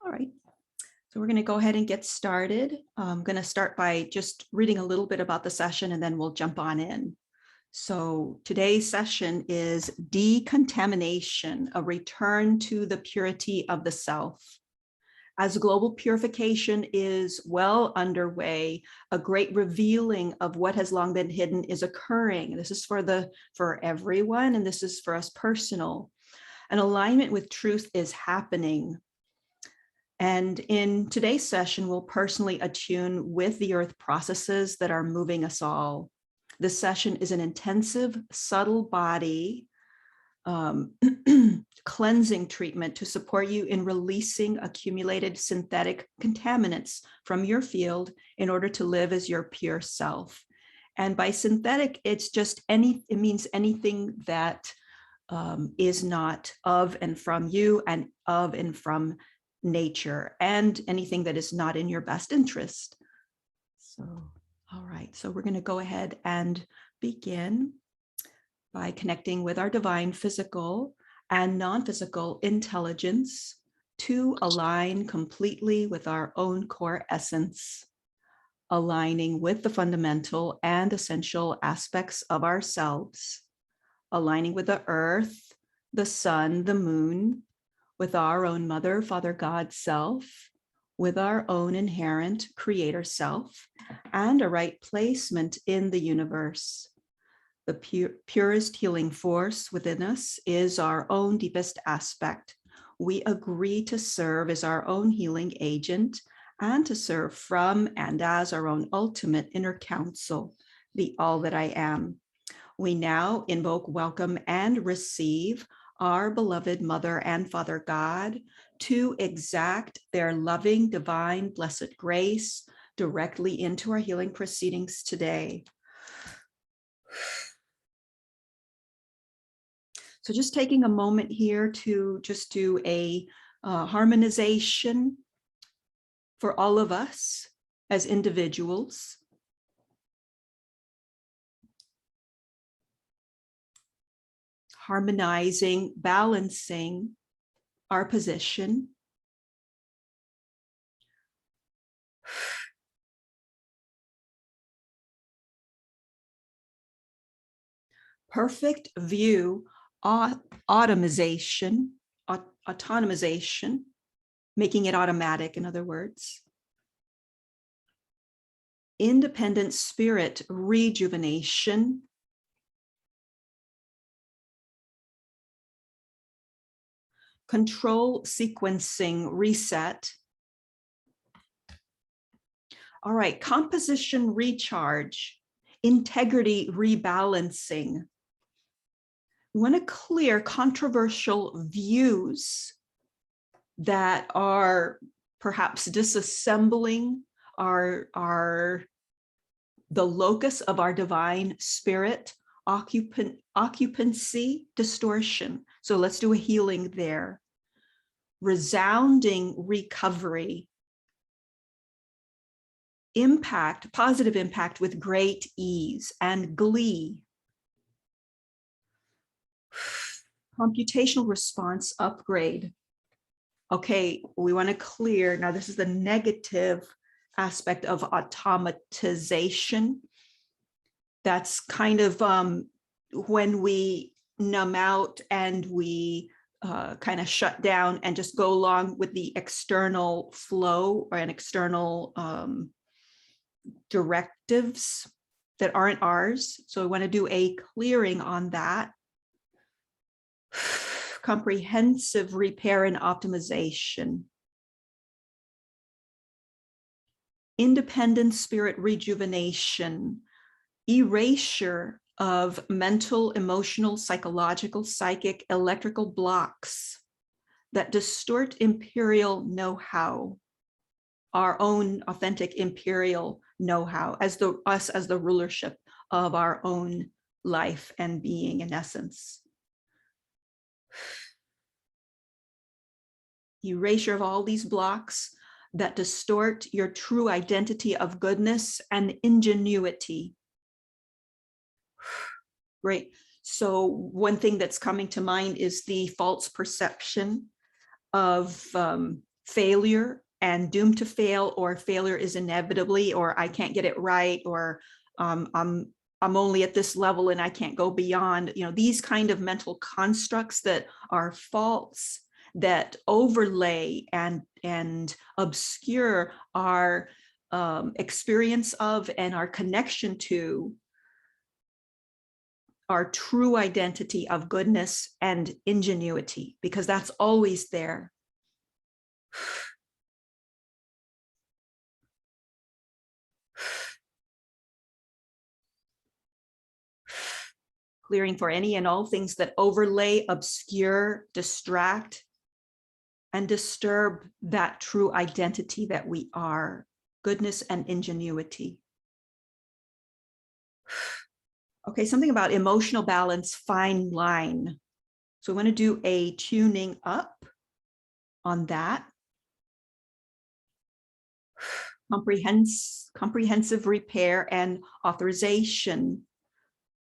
All right, so we're going to go ahead and get started. I'm going to start by just reading a little bit about the session and then we'll jump on in. So today's session is Decontamination, a return to the purity of the self. As global purification is well underway, a great revealing of what has long been hidden is occurring. This is for everyone, and this is for us personal. An alignment with truth is happening. And in today's session, we'll personally attune with the earth processes that are moving us all. This session is an intensive, subtle body cleansing treatment to support you in releasing accumulated synthetic contaminants from your field in order to live as your pure self. And by synthetic, it means anything that is not of and from you and of and from nature, and anything that is not in your best interest. So, all right, so we're going to go ahead and begin by connecting with our divine physical and non-physical intelligence to align completely with our own core essence, aligning with the fundamental and essential aspects of ourselves, aligning with the earth, the sun, the moon, with our own mother, father, God self, with our own inherent creator self, and a right placement in the universe. The purest healing force within us is our own deepest aspect. We agree to serve as our own healing agent and to serve from and as our own ultimate inner counsel, the all that I am. We now invoke, welcome, and receive our beloved Mother and Father God to exact their loving, divine, blessed grace directly into our healing proceedings today. So just taking a moment here to just do a harmonization for all of us as individuals. Harmonizing, balancing our position. Perfect view, automation, making it automatic, in other words. Independent spirit rejuvenation. Control sequencing reset. All right, composition recharge, integrity rebalancing. We want to clear controversial views that are perhaps disassembling the locus of our divine spirit, occupancy distortion. So let's do a healing there. Resounding recovery. Impact, positive impact with great ease and glee. Computational response upgrade. Okay, we want to clear, now this is the negative aspect of automatization. That's kind of when we numb out and we kind of shut down and just go along with the external flow or an external directives that aren't ours. So we want to do a clearing on that. Comprehensive repair and optimization. Independent spirit rejuvenation. Erasure of mental, emotional, psychological, psychic, electrical blocks that distort imperial know-how, our own authentic imperial know-how as the rulership of our own life and being in essence. Erasure of all these blocks that distort your true identity of goodness and ingenuity. Great. So one thing that's coming to mind is the false perception of failure and doomed to fail, or failure is inevitably, or I can't get it right, or I'm only at this level and I can't go beyond, these kind of mental constructs that are false, that overlay and obscure our experience of and our connection to our true identity of goodness and ingenuity, because that's always there. Clearing for any and all things that overlay, obscure, distract, and disturb that true identity that we are, goodness and ingenuity. Okay, something about emotional balance, fine line. So we want to do a tuning up on that. Comprehensive repair and authorization.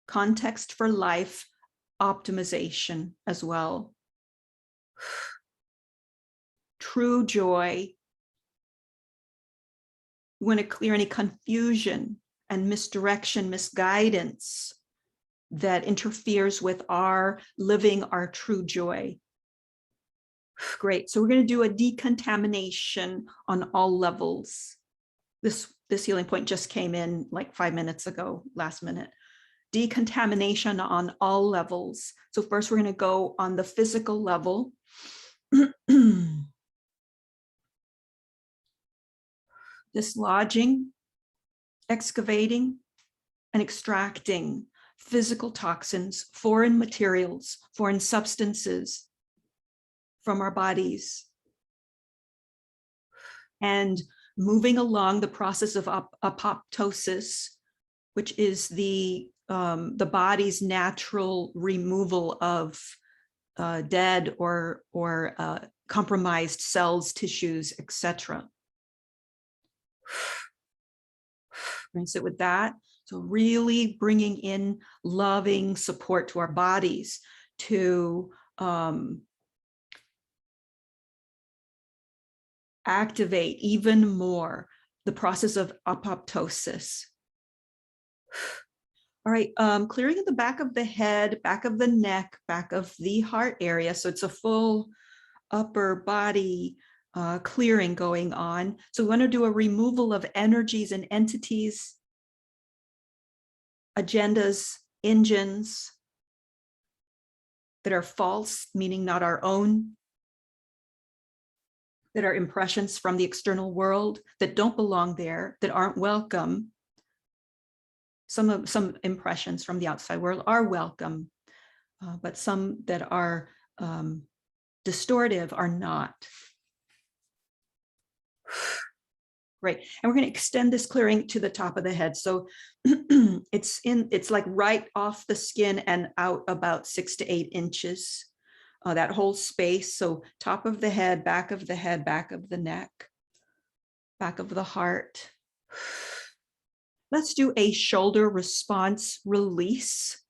Context for life optimization as well. True joy. We want to clear any confusion and misdirection, misguidance that interferes with our living our true joy. Great. So we're going to do a decontamination on all levels. This healing point just came in like 5 minutes ago, last minute. Decontamination on all levels. So first we're going to go on the physical level. Dislodging, excavating, and extracting physical toxins, foreign materials, foreign substances from our bodies. And moving along the process of apoptosis, which is the body's natural removal of dead or compromised cells, tissues, etc. We're going to sit with that. So really bringing in loving support to our bodies to activate even more the process of apoptosis. All right, clearing at the back of the head, back of the neck, back of the heart area. So it's a full upper body clearing going on. So we want to do a removal of energies and entities, agendas, engines that are false, meaning not our own, that are impressions from the external world that don't belong there, that aren't welcome. Some impressions from the outside world are welcome, but some that are distortive are not. Right, and we're going to extend this clearing to the top of the head. So it's like right off the skin and out about 6 to 8 inches. That whole space. So top of the head, back of the head, back of the neck, back of the heart. Let's do a shoulder response release.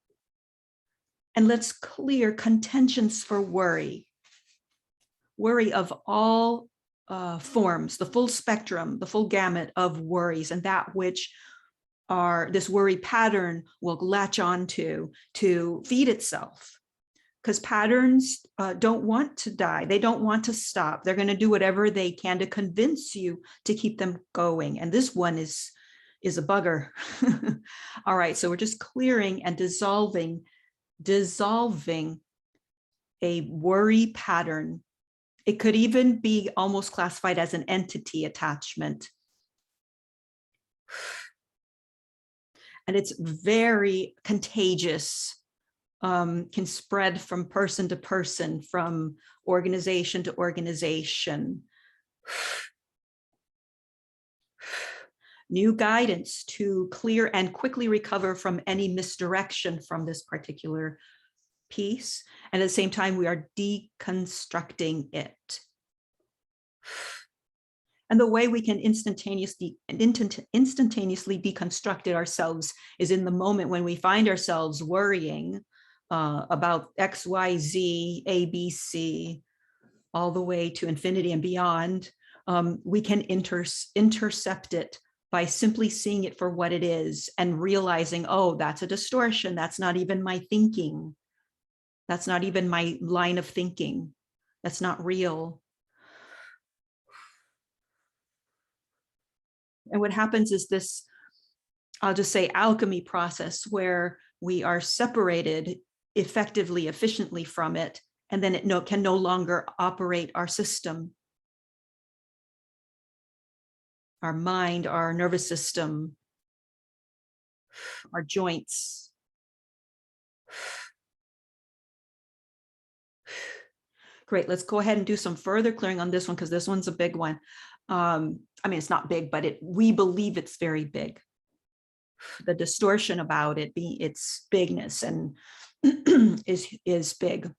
And let's clear contentions for worry. Worry of all forms, the full spectrum, the full gamut of worries, and that which this worry pattern will latch onto to feed itself. Because patterns don't want to die. They don't want to stop. They're going to do whatever they can to convince you to keep them going. And this one is a bugger. All right, so we're just clearing and dissolving a worry pattern. It could even be almost classified as an entity attachment. And it's very contagious. Can spread from person to person, from organization to organization. New guidance to clear and quickly recover from any misdirection from this particular piece. And at the same time, we are deconstructing it. And the way we can instantaneously deconstruct it ourselves is in the moment when we find ourselves worrying about X, Y, Z, A, B, C, all the way to infinity and beyond, we can intercept it by simply seeing it for what it is and realizing, oh, that's a distortion. That's not even my thinking. That's not even my line of thinking. That's not real. And what happens is this, I'll just say, alchemy process where we are separated effectively, efficiently from it, and then it can no longer operate our system, our mind, our nervous system, our joints. Great, let's go ahead and do some further clearing on this one, because this one's a big one. I mean, it's not big, but we believe it's very big. The distortion about it being its bigness and is big.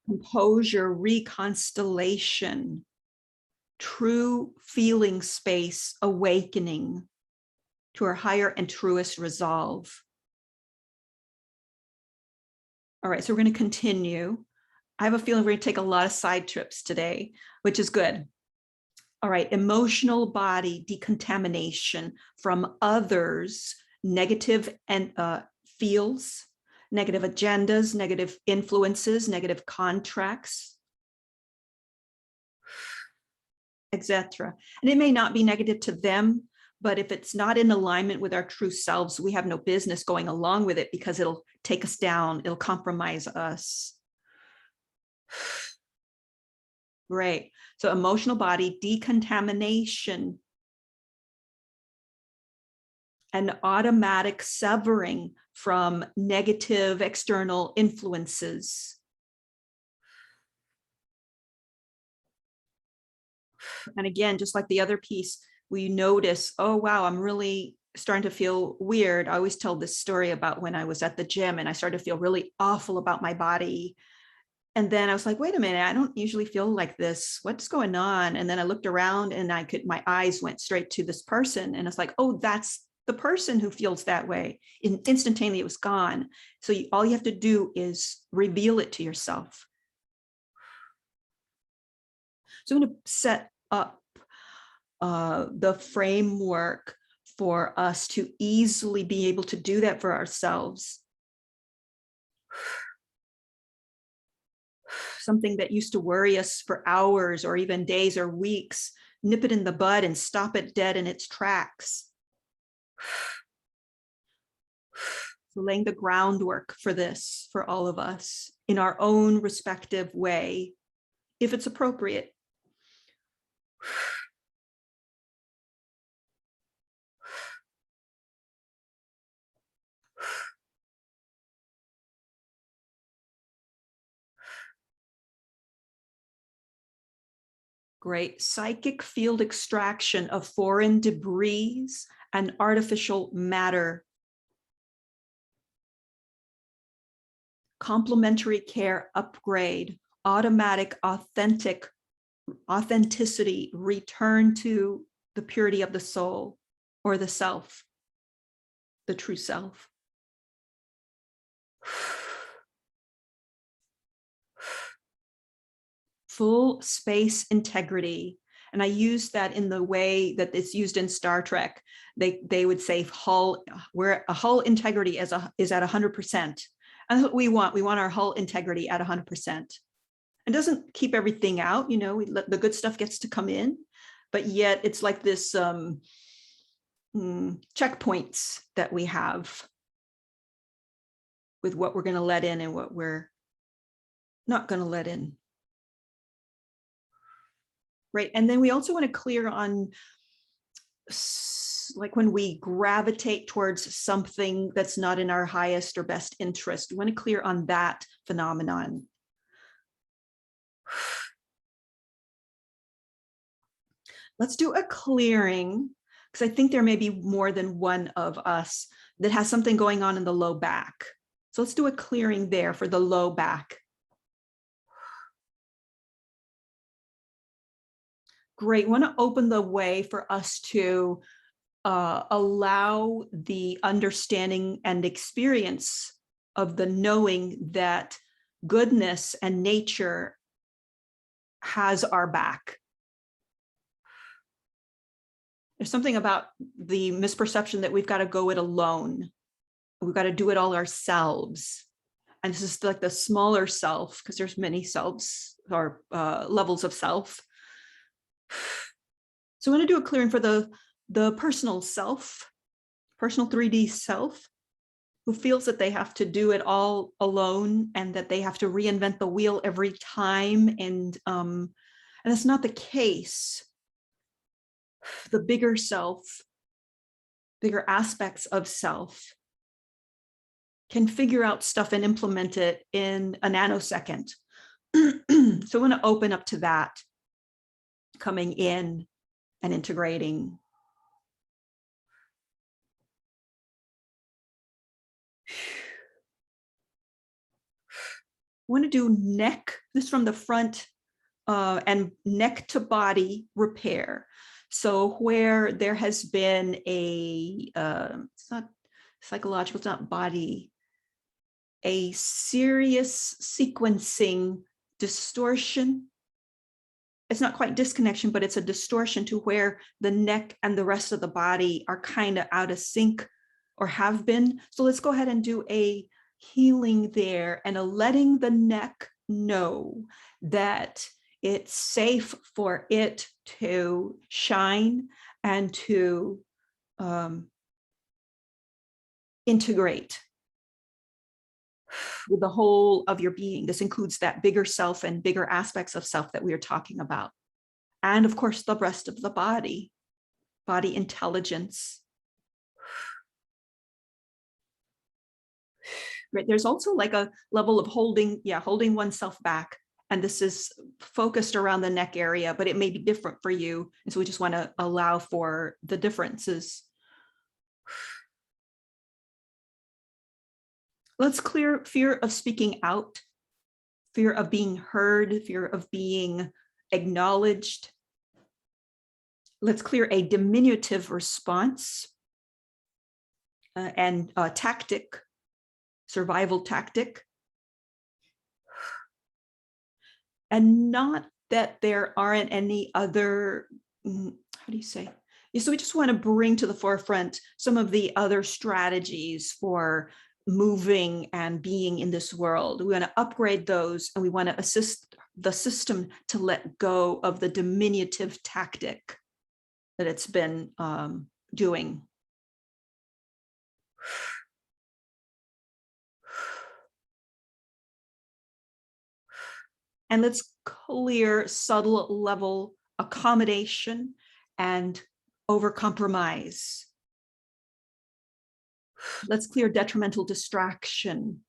Composure, reconstellation, true feeling space, awakening to our higher and truest resolve. All right, so we're going to continue. I have a feeling we're going to take a lot of side trips today, which is good. All right, emotional body decontamination from others, negative and feels, negative agendas, negative influences, negative contracts, etc. And it may not be negative to them, but if it's not in alignment with our true selves, we have no business going along with it because it'll take us down, it'll compromise us. Great. So emotional body decontamination, an automatic severing from negative external influences. And again, just like the other piece, we notice, oh, wow, I'm really starting to feel weird. I always tell this story about when I was at the gym and I started to feel really awful about my body. And then I was like, wait a minute, I don't usually feel like this. What's going on? And then I looked around and my eyes went straight to this person. And it's like, oh, that's the person who feels that way. Instantaneously, it was gone. So all you have to do is reveal it to yourself. So I'm going to set up the framework for us to easily be able to do that for ourselves. Something that used to worry us for hours or even days or weeks, nip it in the bud and stop it dead in its tracks. So laying the groundwork for this for all of us in our own respective way, if it's appropriate. Great. Psychic field extraction of foreign debris and artificial matter. Complementary care upgrade, automatic authenticity, return to the purity of the soul or the self, the true self. Full space integrity. And I use that in the way that it's used in Star Trek. They would say where a hull integrity is at 100%. And that's what we want. We want our hull integrity at 100%. It doesn't keep everything out, the good stuff gets to come in, but yet it's like this checkpoints that we have with what we're going to let in and what we're not going to let in. Right. And then we also want to clear on, like, when we gravitate towards something that's not in our highest or best interest, we want to clear on that phenomenon. Let's do a clearing, because I think there may be more than one of us that has something going on in the low back. So let's do a clearing there for the low back. Great. We want to open the way for us to allow the understanding and experience of the knowing that goodness and nature has our back. There's something about the misperception that we've got to go it alone. We've got to do it all ourselves. And this is like the smaller self, because there's many selves or levels of self. So I want to do a clearing for the personal self, personal 3D self, who feels that they have to do it all alone and that they have to reinvent the wheel every time. And that's not the case. The bigger self, bigger aspects of self can figure out stuff and implement it in a nanosecond. So I want to open up to that, coming in and integrating. I want to do neck, this from the front, and neck to body repair. So where there has been a, it's not psychological, it's not body, a serious sequencing distortion. It's not quite disconnection, but it's a distortion to where the neck and the rest of the body are kind of out of sync or have been. So let's go ahead and do a healing there and a letting the neck know that it's safe for it to shine and to integrate with the whole of your being. This includes that bigger self and bigger aspects of self that we are talking about. And of course, the rest of the body intelligence. Right. There's also like a level of holding oneself back. And this is focused around the neck area, but it may be different for you. And so we just want to allow for the differences. Let's clear fear of speaking out, fear of being heard, fear of being acknowledged. Let's clear a diminutive response and tactic, survival tactic. And not that there aren't any other, how do you say? So we just want to bring to the forefront some of the other strategies for moving and being in this world. We want to upgrade those, and we want to assist the system to let go of the diminutive tactic that it's been doing. And let's clear subtle level accommodation and overcompromise. Let's clear detrimental distraction.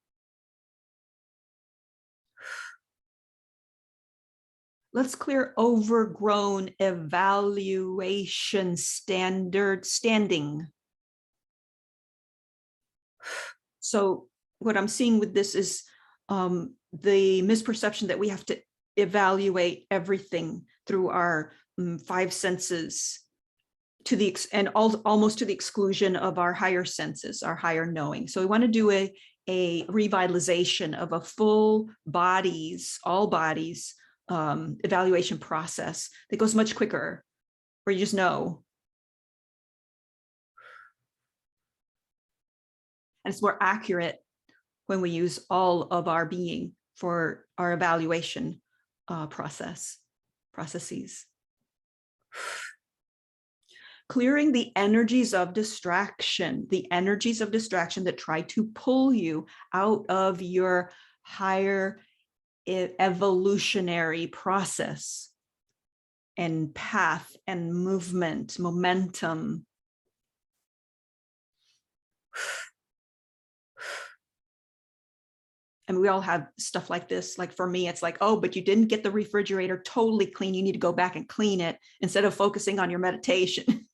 Let's clear overgrown evaluation standing. So what I'm seeing with this is the misperception that we have to evaluate everything through our 5 senses to the almost to the exclusion of our higher senses, our higher knowing. So we want to do a revitalization of a full bodies, all bodies evaluation process that goes much quicker, where you just know. And it's more accurate when we use all of our being for our evaluation processes. Clearing the energies of distraction that try to pull you out of your higher evolutionary process and path and movement, momentum. And we all have stuff like this. Like for me, it's like, oh, but you didn't get the refrigerator totally clean. You need to go back and clean it instead of focusing on your meditation.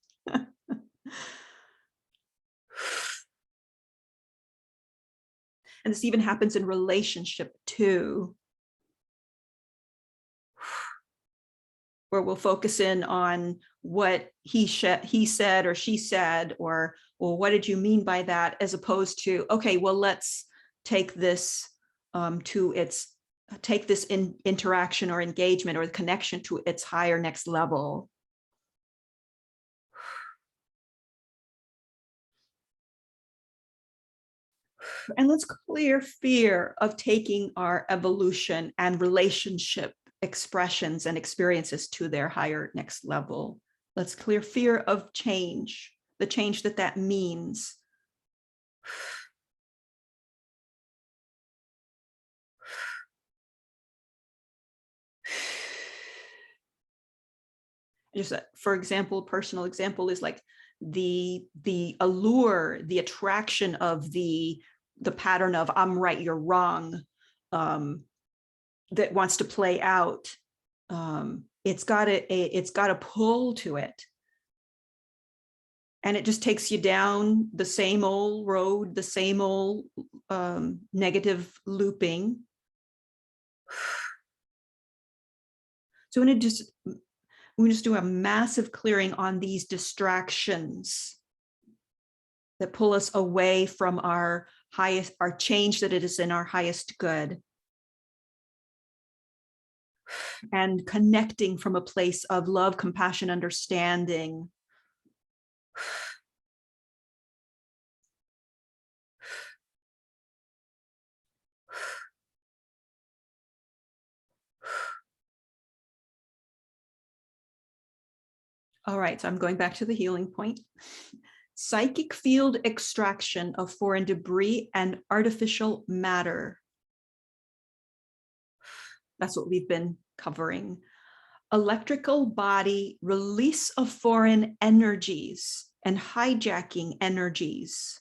And this even happens in relationship too, where we'll focus in on what he said or she said, or well, what did you mean by that, as opposed to, okay, well, let's take this take this interaction or engagement or connection to its higher next level. And let's clear fear of taking our evolution and relationship expressions and experiences to their higher next level. Let's clear fear of change, the change that means. Just for example, personal example is like the allure, the attraction of the pattern of I'm right, you're wrong, that wants to play out. It's got a pull to it, and it just takes you down the same old road, the same old negative looping. So we just do a massive clearing on these distractions that pull us away from our change, that it is in our highest good, and connecting from a place of love, compassion, understanding. All right, so I'm going back to the healing point. Psychic field extraction of foreign debris and artificial matter. That's what we've been covering. Electrical body release of foreign energies and hijacking energies.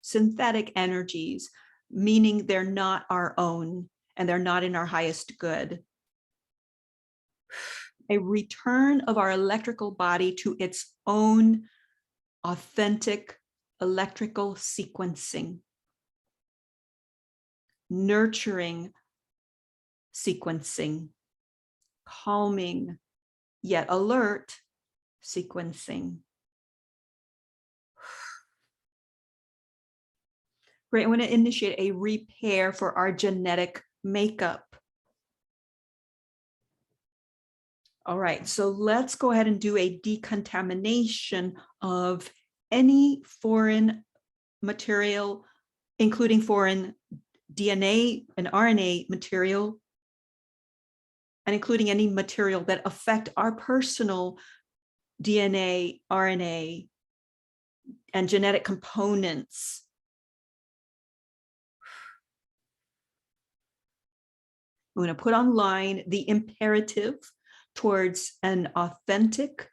Synthetic energies, meaning they're not our own and they're not in our highest good. A return of our electrical body to its own authentic electrical sequencing. Nurturing sequencing, calming yet alert sequencing. Great, I want to initiate a repair for our genetic makeup. All right, so let's go ahead and do a decontamination of any foreign material, including foreign DNA and RNA material, and including any material that affect our personal DNA, RNA, and genetic components. I'm going to put online the imperative towards an authentic,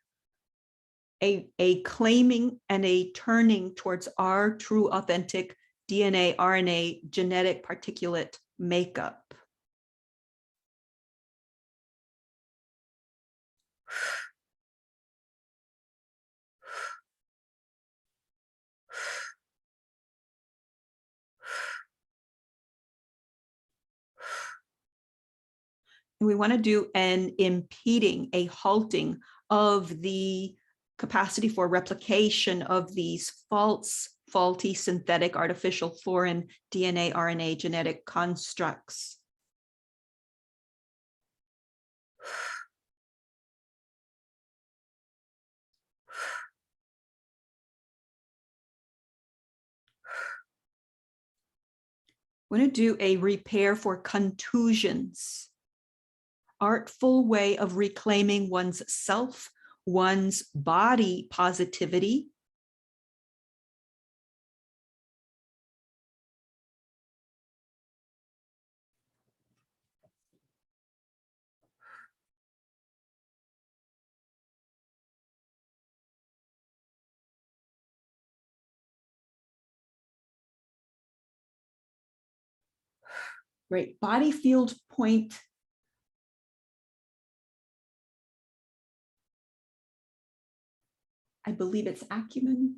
a claiming and a turning towards our true authentic DNA, RNA, genetic particulate makeup. And we want to do an impeding, a halting of the capacity for replication of these faulty, synthetic, artificial, foreign DNA, RNA, genetic constructs. We're going to do a repair for contusions. Artful way of reclaiming one's self, one's body positivity, great body field point. I believe it's acumen.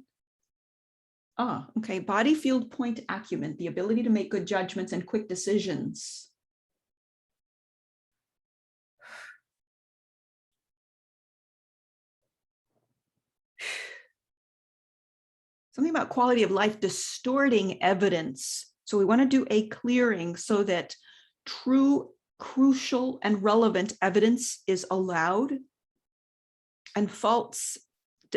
Ah, okay. Body field point acumen, the ability to make good judgments and quick decisions. something about quality of life distorting evidence. So we want to do a clearing so that true, crucial, and relevant evidence is allowed, and false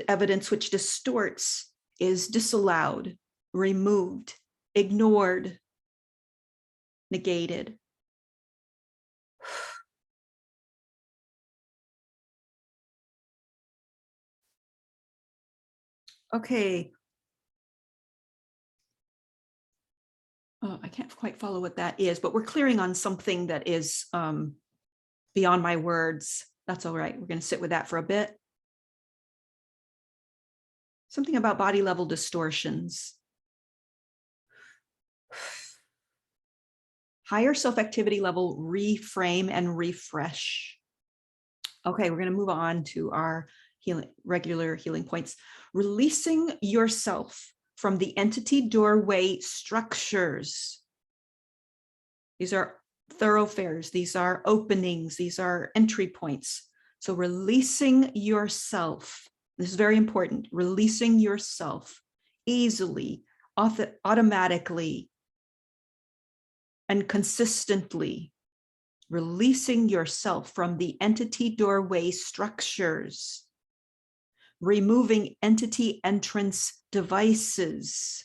evidence which distorts is disallowed, removed, ignored, negated. Okay. Oh, I can't quite follow what that is, but we're clearing on something that is beyond my words. That's all right. We're going to sit with that for a bit. Something about body level distortions. Higher self-activity level, reframe and refresh. Okay, we're going to move on to our regular healing points. Releasing yourself from the entity doorway structures. These are thoroughfares, these are openings, these are entry points. So releasing yourself, this is very important, releasing yourself easily, automatically, and consistently. Releasing yourself from the entity doorway structures, removing entity entrance devices.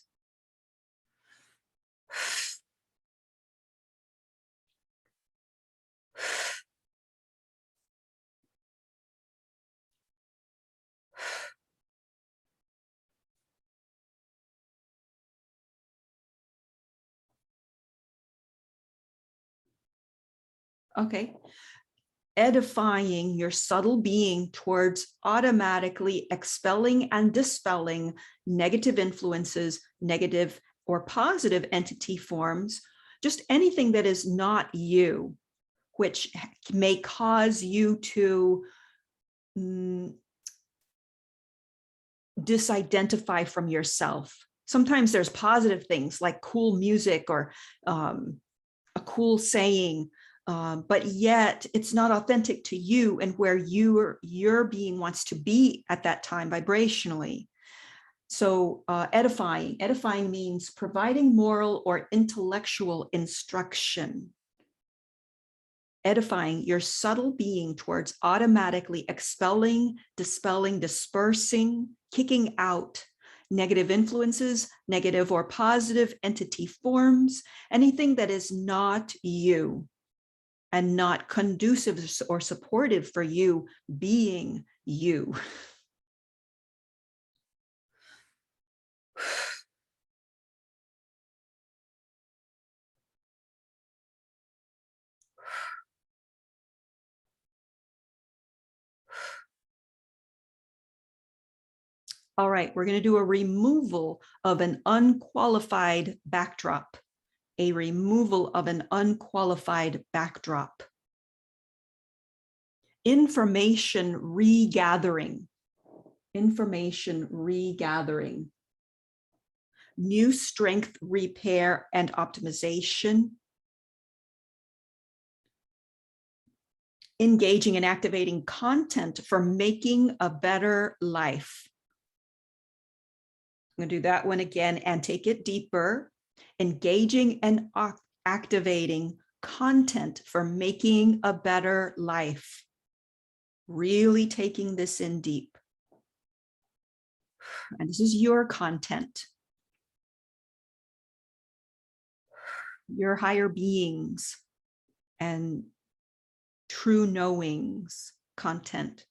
Okay. Edifying your subtle being towards automatically expelling and dispelling negative influences, negative or positive entity forms, just anything that is not you, which may cause you to disidentify from yourself. Sometimes there's positive things like cool music or a cool saying, but yet it's not authentic to you and where your being wants to be at that time vibrationally. So edifying means providing moral or intellectual instruction. Edifying your subtle being towards automatically expelling, dispelling, dispersing, kicking out negative influences, negative or positive entity forms, anything that is not you and not conducive or supportive for you being you. All right, we're going to do a removal of an unqualified backdrop. A removal of an unqualified backdrop. Information regathering. Information regathering. New strength repair and optimization. Engaging and activating content for making a better life. I'm going to do that one again and take it deeper. Engaging and activating content for making a better life. Really taking this in deep. And this is your content. Your higher beings and true knowings content.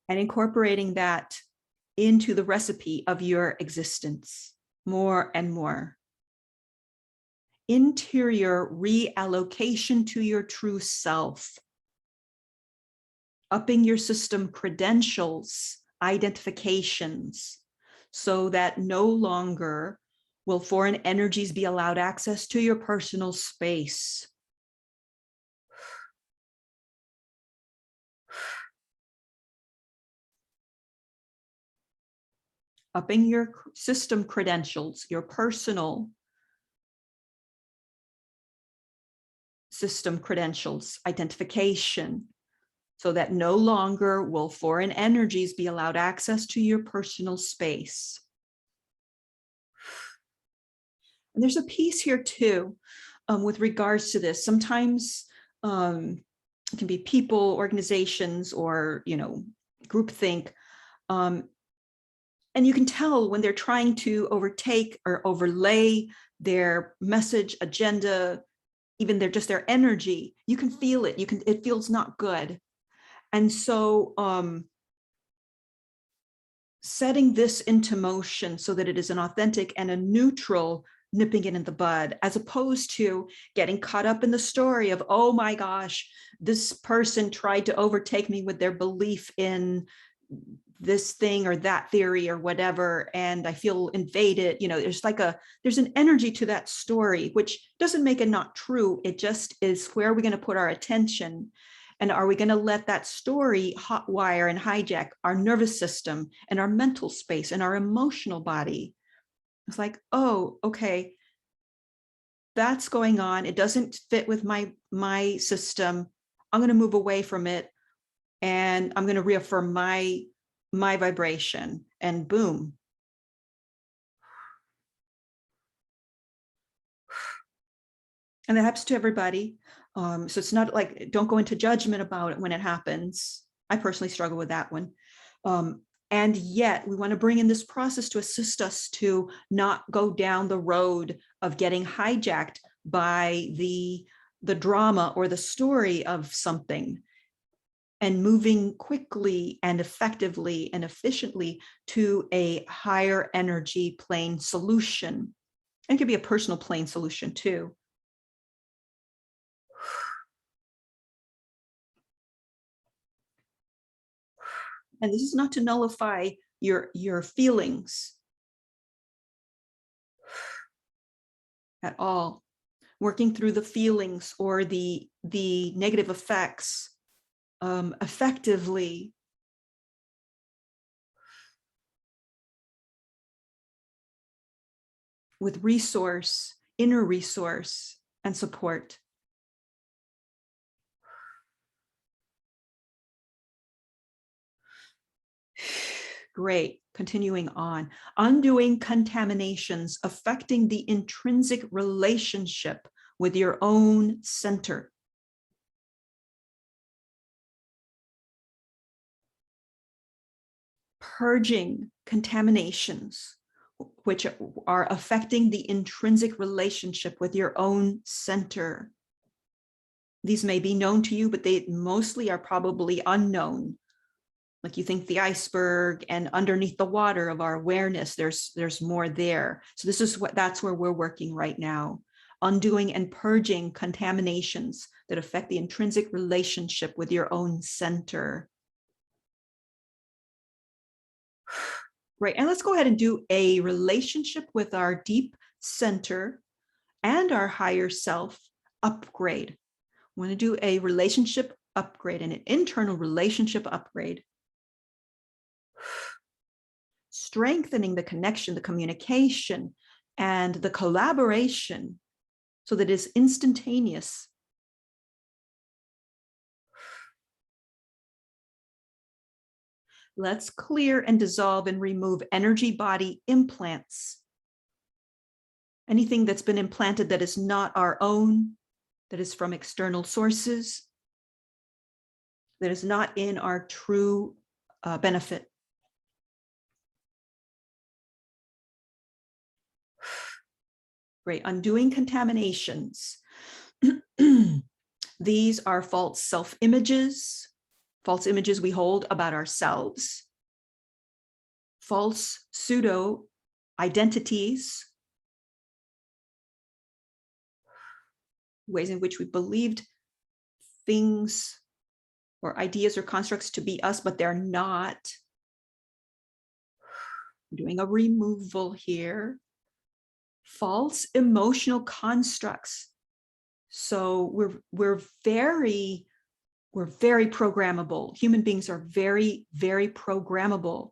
And incorporating that into the recipe of your existence more and more. Interior reallocation to your true self. Upping your system credentials, identifications, so that no longer will foreign energies be allowed access to your personal space. Upping your system credentials, your personal system credentials, identification, so that no longer will foreign energies be allowed access to your personal space. And there's a piece here too, with regards to this. Sometimes it can be people, organizations, or, groupthink. And you can tell when they're trying to overtake or overlay their message, agenda, even their energy. You can feel it. It feels not good. And so setting this into motion so that it is an authentic and a neutral nipping it in the bud, as opposed to getting caught up in the story of, oh my gosh, this person tried to overtake me with their belief in this thing or that theory or whatever, and I feel invaded. There's an energy to that story, which doesn't make it not true. It just is, where are we going to put our attention? And are we going to let that story hotwire and hijack our nervous system and our mental space and our emotional body? It's like, oh, okay, that's going on. It doesn't fit with my system. I'm going to move away from it, and I'm going to reaffirm my vibration, and boom. And that happens to everybody. So it's not like, don't go into judgment about it when it happens. I personally struggle with that one. And yet we want to bring in this process to assist us to not go down the road of getting hijacked by the drama or the story of something, and moving quickly and effectively and efficiently to a higher energy plane solution. And it could be a personal plane solution too. And this is not to nullify your feelings at all. Working through the feelings or the negative effects effectively. With resource, inner resource, and support. Great. Continuing on. Undoing contaminations affecting the intrinsic relationship with your own center. Purging contaminations which are affecting the intrinsic relationship with your own center. These may be known to you, but they mostly are probably unknown. Like, you think the iceberg, and underneath the water of our awareness, there's more there. So that's where we're working right now. Undoing and purging contaminations that affect the intrinsic relationship with your own center. Right, and let's go ahead and do a relationship with our deep center and our higher self upgrade. We want to do a relationship upgrade and an internal relationship upgrade. Strengthening the connection, the communication, and the collaboration so that it's instantaneous. Let's clear and dissolve and remove energy body implants. Anything that's been implanted that is not our own, that is from external sources, that is not in our true benefit. Great. Undoing contaminations. These are false self-images, false images we hold about ourselves, false pseudo identities, ways in which we believed things or ideas or constructs to be us, but they're not. I'm doing a removal here. False emotional constructs. So we're very programmable. Human beings are very, very programmable.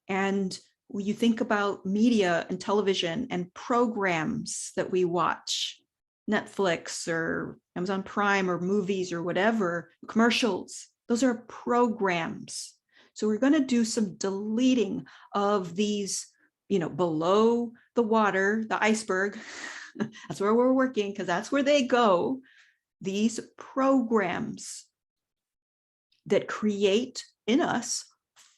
And when you think about media and television and programs that we watch, Netflix or Amazon Prime or movies or whatever, commercials, Those are programs. So we're going to do some deleting of these, below the water, the iceberg. That's where we're working, because that's where they go. These programs that create in us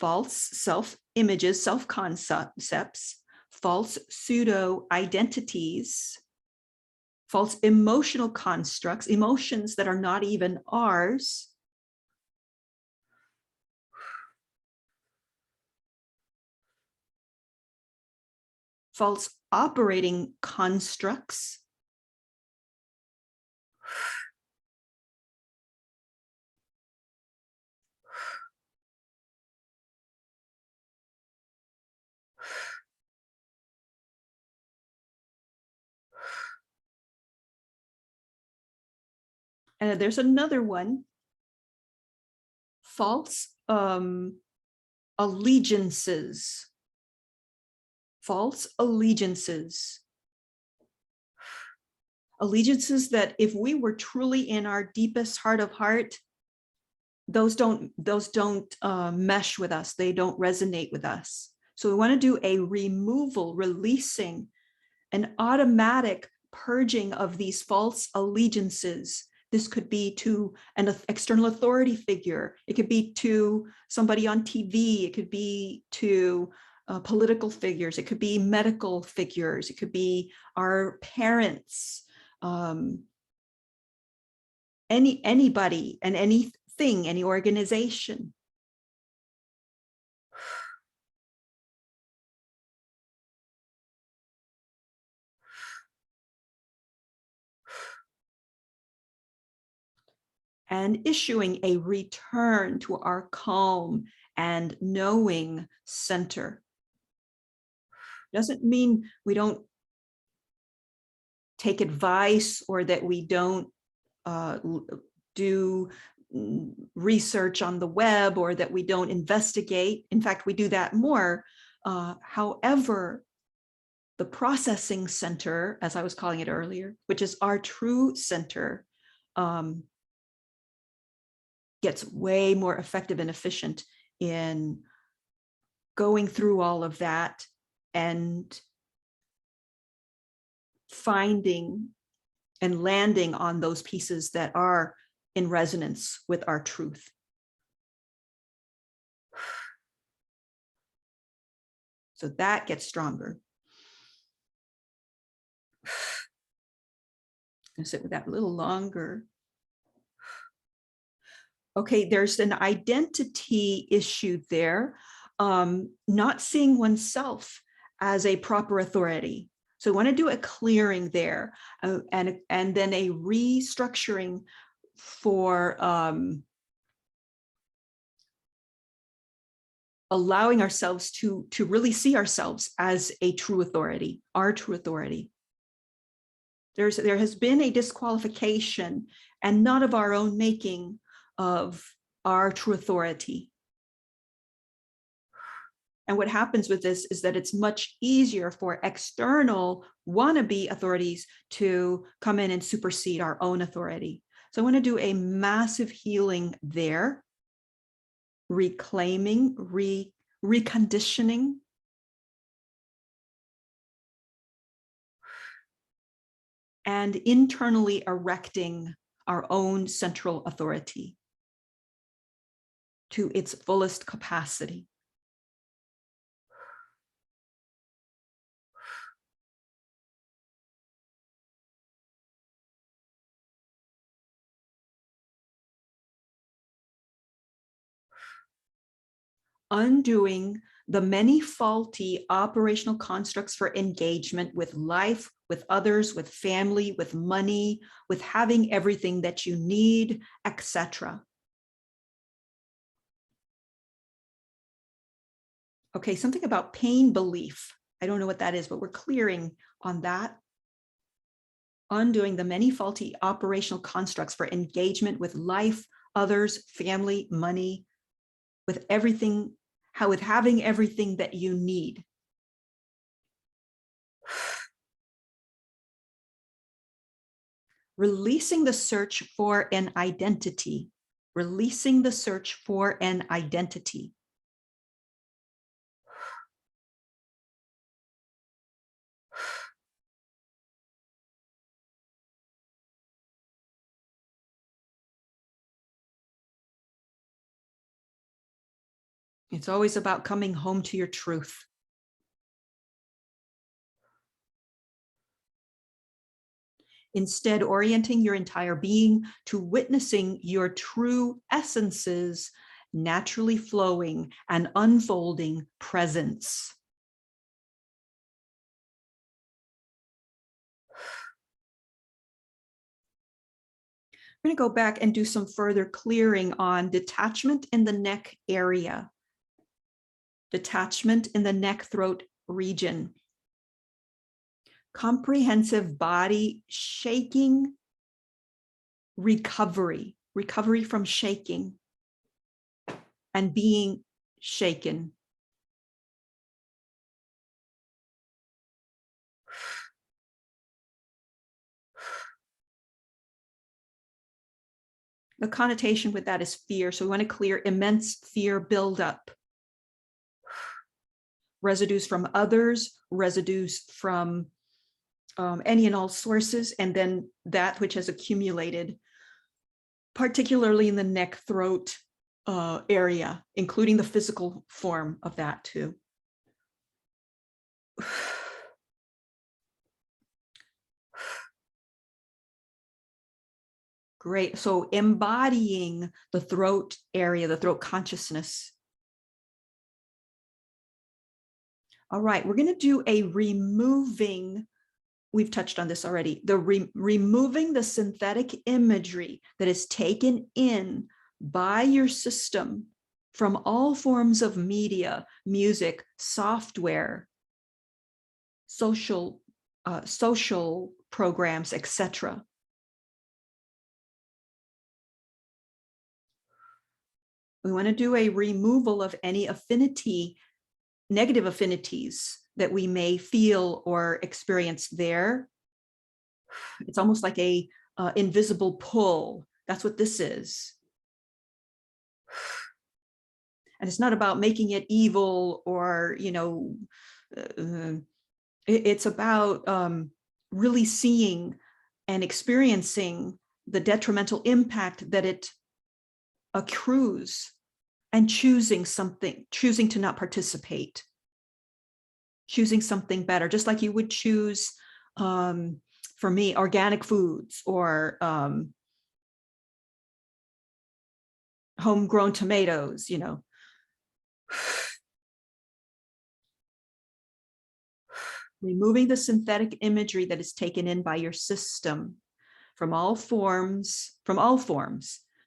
false self-images, self-concepts, false pseudo-identities, false emotional constructs, emotions that are not even ours. False operating constructs. And there's another one, false allegiances. False allegiances. Allegiances that if we were truly in our deepest heart of heart, those don't mesh with us. They don't resonate with us. So we want to do a removal, releasing, an automatic purging of these false allegiances. This could be to an external authority figure. It could be to somebody on TV. It could be to political figures. It could be medical figures. It could be our parents, anybody and anything, any organization. And issuing a return to our calm and knowing center. Doesn't mean we don't take advice or that we don't do research on the web or that we don't investigate. In fact, we do that more. However, the processing center, as I was calling it earlier, which is our true center, gets way more effective and efficient in going through all of that and finding and landing on those pieces that are in resonance with our truth. So that gets stronger. I'm going to sit with that a little longer. Okay, there's an identity issue there, not seeing oneself as a proper authority. So we want to do a clearing there, and then a restructuring for allowing ourselves to really see ourselves as a true authority, our true authority. There has been a disqualification, and not of our own making, of our true authority. And what happens with this is that it's much easier for external wannabe authorities to come in and supersede our own authority. So I want to do a massive healing there, reclaiming, reconditioning. And internally erecting our own central authority to its fullest capacity. Undoing the many faulty operational constructs for engagement with life, with others, with family, with money, with having everything that you need, etc. Okay, something about pain belief. I don't know what that is, but we're clearing on that. Undoing the many faulty operational constructs for engagement with life, others, family, money, with everything, with having everything that you need. Releasing the search for an identity. releasing the search for an identity. It's always about coming home to your truth. Instead, orienting your entire being to witnessing your true essence's naturally flowing and unfolding presence. We're going to go back and do some further clearing on detachment in the neck area, detachment in the neck throat region, comprehensive body shaking, recovery from shaking and being shaken. The connotation with that is fear. So we want to clear immense fear buildup. Residues from others, residues from any and all sources, and then that which has accumulated, particularly in the neck throat area, including the physical form of that too. Great. So embodying the throat area, the throat consciousness. All right, we're going to do a removing. We've touched on this already. The removing the synthetic imagery that is taken in by your system from all forms of media, music, software, social programs, etc. We want to do a removal of any affinity, negative affinities that we may feel or experience there. It's almost like a invisible pull. That's what this is. And it's not about making it evil or, you know, it's about really seeing and experiencing the detrimental impact that it accrues and choosing something, choosing to not participate, choosing something better, just like you would choose, for me, organic foods or homegrown tomatoes, you know. Removing the synthetic imagery that is taken in by your system from all forms.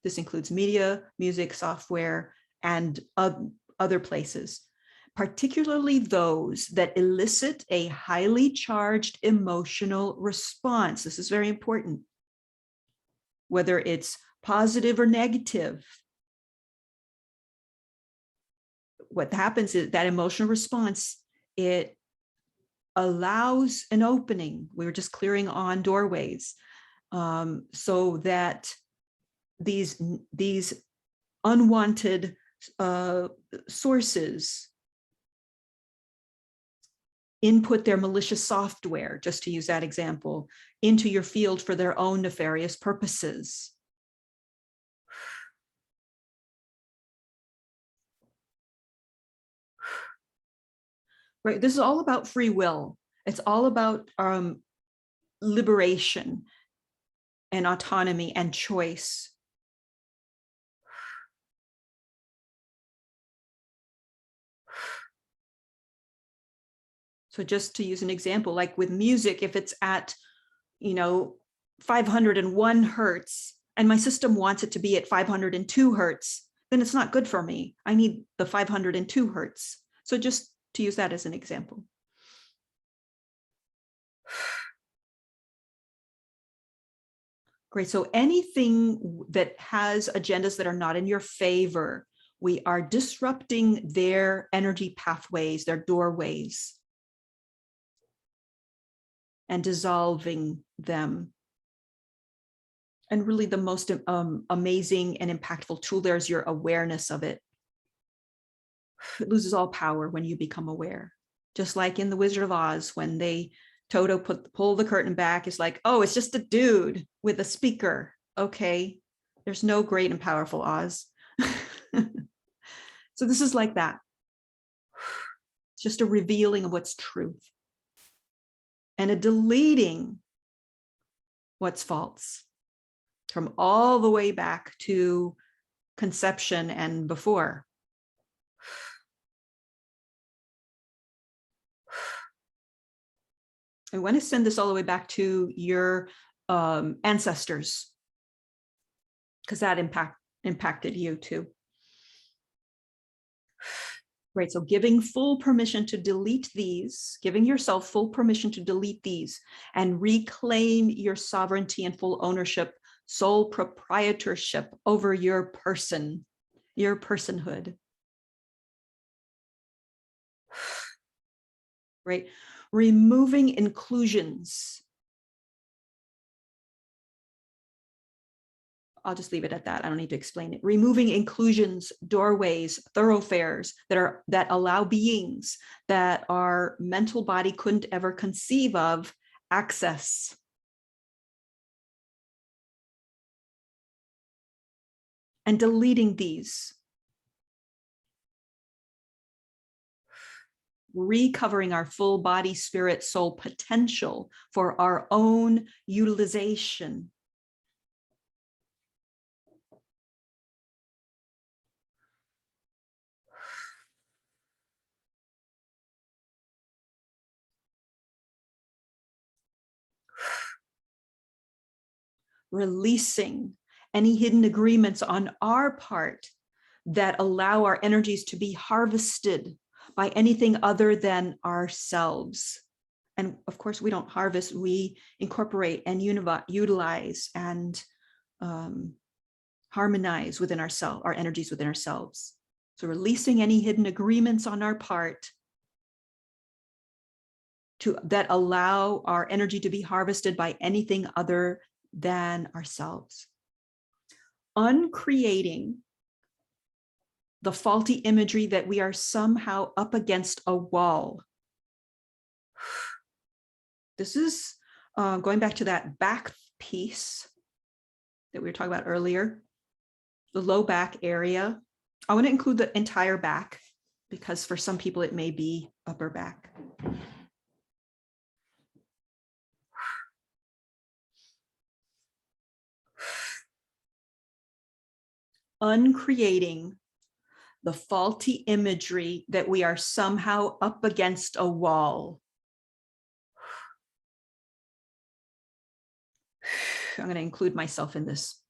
This includes media, music, software, and other places, particularly those that elicit a highly charged emotional response. This is very important. Whether it's positive or negative, what happens is that emotional response, it allows an opening. We were just clearing on doorways, so that these unwanted sources input their malicious software, just to use that example, into your field for their own nefarious purposes. Right, this is all about free will. It's all about liberation and autonomy and choice. So just to use an example, like with music, if it's at, you know, 501 hertz and my system wants it to be at 502 hertz, then it's not good for me. I need the 502 hertz. So just to use that as an example. Great. So anything that has agendas that are not in your favor, we are disrupting their energy pathways, their doorways, and dissolving them. And really the most amazing and impactful tool there is your awareness of it. It loses all power when you become aware. Just like in The Wizard of Oz, when Toto pull the curtain back, it's like, oh, it's just a dude with a speaker. Okay, there's no great and powerful Oz. So this is like that. It's just a revealing of what's truth and a deleting what's false from all the way back to conception and before. I want to send this all the way back to your ancestors, because that impacted you too. Right, so giving full permission to delete these, giving yourself full permission to delete these and reclaim your sovereignty and full ownership, sole proprietorship over your person, your personhood. Right, removing inclusions. I'll just leave it at that. I don't need to explain it. Removing inclusions, doorways, thoroughfares that allow beings that our mental body couldn't ever conceive of access. And deleting these. Recovering our full body, spirit, soul potential for our own utilization. Releasing any hidden agreements on our part that allow our energies to be harvested by anything other than ourselves. And of course, we don't harvest, we incorporate and utilize and harmonize within ourselves, our energies within ourselves. So releasing any hidden agreements on our part that allow our energy to be harvested by anything other than ourselves. Uncreating the faulty imagery that we are somehow up against a wall. This is going back to that back piece that we were talking about earlier, the low back area. I want to include the entire back because for some people it may be upper back. Uncreating the faulty imagery that we are somehow up against a wall. I'm going to include myself in this.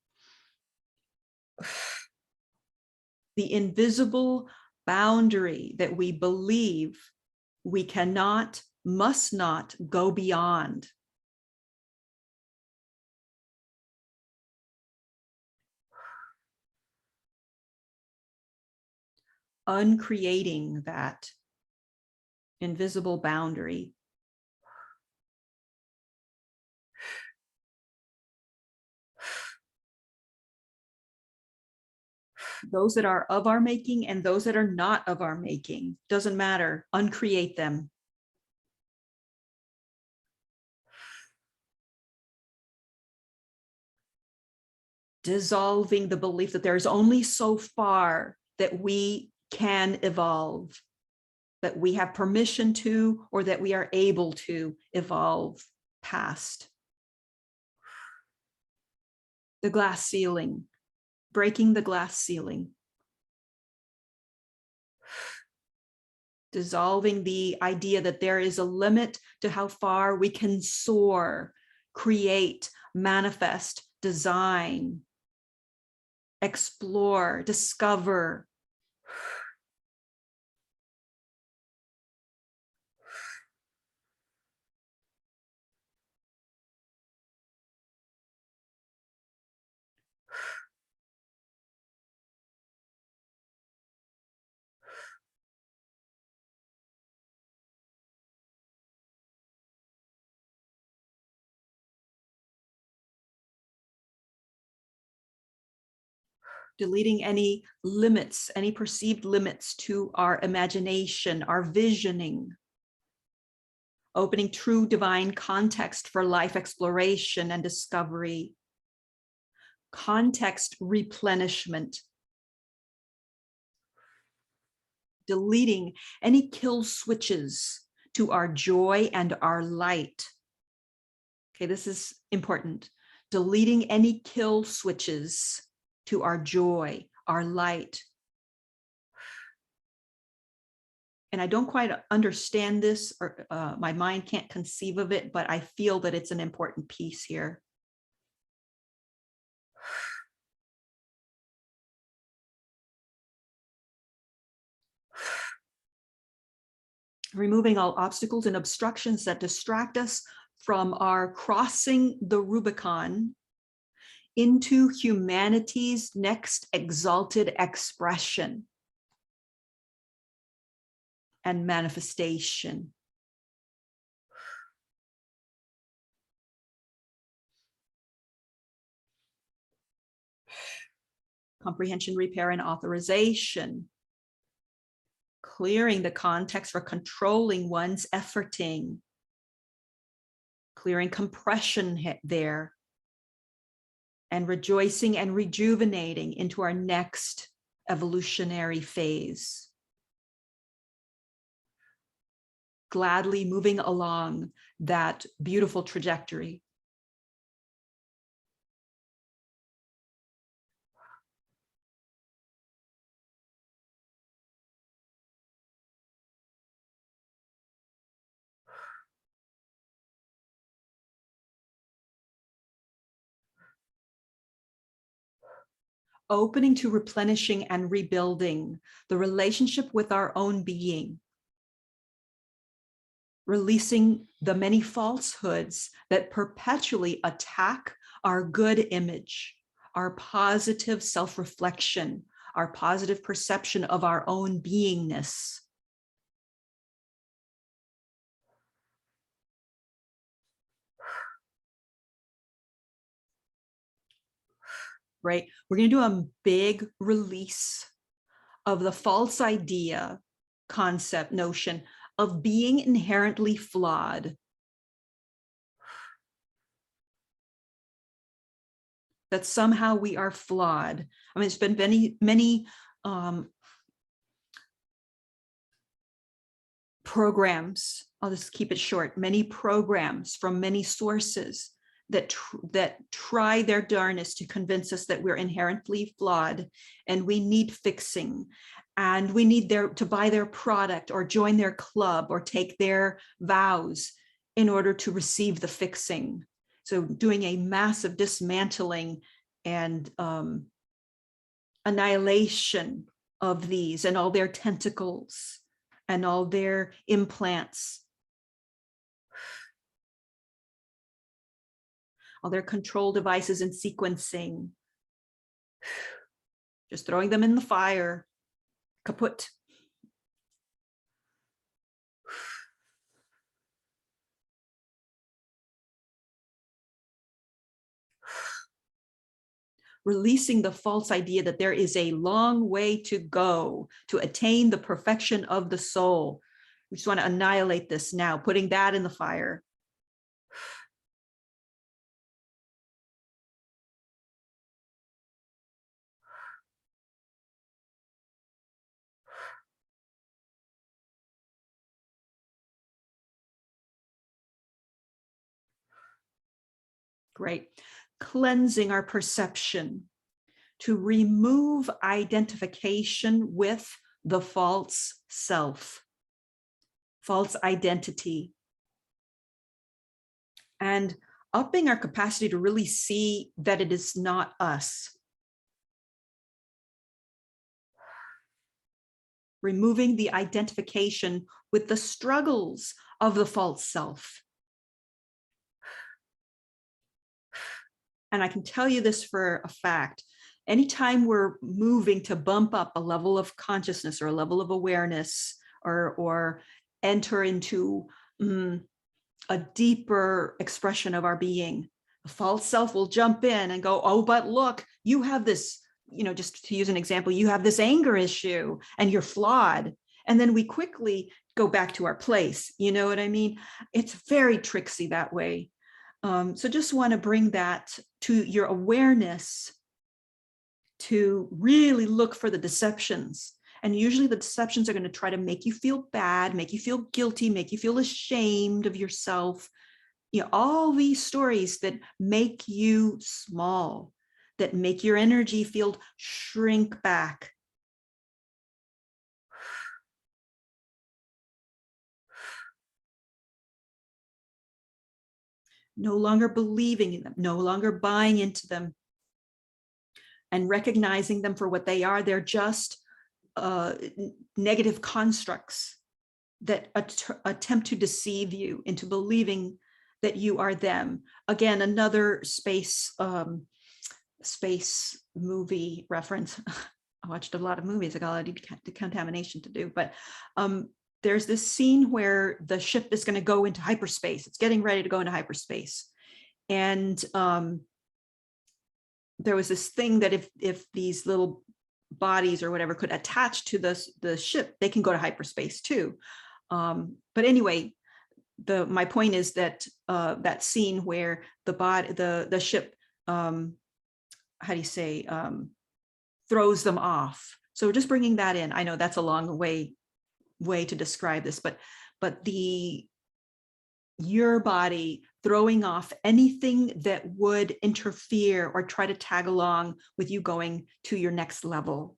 The invisible boundary that we believe we cannot, must not go beyond. Uncreating that invisible boundary. Those that are of our making and those that are not of our making, doesn't matter, uncreate them. Dissolving the belief that there is only so far that we can evolve, that we have permission to, or that we are able to evolve past. The glass ceiling, breaking the glass ceiling. Dissolving the idea that there is a limit to how far we can soar, create, manifest, design, explore, discover. Deleting any limits, any perceived limits to our imagination, our visioning. Opening true divine context for life exploration and discovery. Context replenishment. Deleting any kill switches to our joy and our light. Okay, this is important. Deleting any kill switches to our joy, our light. And I don't quite understand this, or my mind can't conceive of it, but I feel that it's an important piece here. Removing all obstacles and obstructions that distract us from our crossing the Rubicon into humanity's next exalted expression and manifestation. Comprehension, repair, and authorization. Clearing the context for controlling one's efforting. Clearing compression there. And rejoicing and rejuvenating into our next evolutionary phase. Gladly moving along that beautiful trajectory. Opening to replenishing and rebuilding the relationship with our own being. Releasing the many falsehoods that perpetually attack our good image, our positive self-reflection, our positive perception of our own beingness. Right? We're going to do a big release of the false idea, concept, notion of being inherently flawed. That somehow we are flawed. I mean, it's been many programs, I'll just keep it short, many programs from many sources that try their darnest to convince us that we're inherently flawed and we need fixing, and we need to buy their product or join their club or take their vows in order to receive the fixing. So doing a massive dismantling and annihilation of these and all their tentacles and all their implants, all their control devices and sequencing. Just throwing them in the fire, kaput. Releasing the false idea that there is a long way to go to attain the perfection of the soul. We just want to annihilate this now, putting that in the fire. Great. Cleansing our perception to remove identification with the false self, false identity, and upping our capacity to really see that it is not us. Removing the identification with the struggles of the false self. And I can tell you this for a fact, anytime we're moving to bump up a level of consciousness or a level of awareness or enter into a deeper expression of our being, the false self will jump in and go, oh, but look, you have this just to use an example, you have this anger issue and you're flawed. And then we quickly go back to our place. You know what I mean? It's very tricksy that way. So just want to bring that to your awareness to really look for the deceptions. And usually the deceptions are going to try to make you feel bad, make you feel guilty, make you feel ashamed of yourself. All these stories that make you small, that make your energy field shrink back. No longer believing in them, no longer buying into them, and recognizing them for what they are. They're just negative constructs that attempt to deceive you into believing that you are them. Again, another space movie reference. I watched a lot of movies. I got a lot of decontamination to do, but there's this scene where the ship is going to go into hyperspace. It's getting ready to go into hyperspace. And there was this thing that if these little bodies or whatever could attach to the ship, they can go to hyperspace too. But anyway, my point is that that scene where the ship, how do you say, throws them off. So just bringing that in. I know that's a long way to describe this, but your body throwing off anything that would interfere or try to tag along with you going to your next level.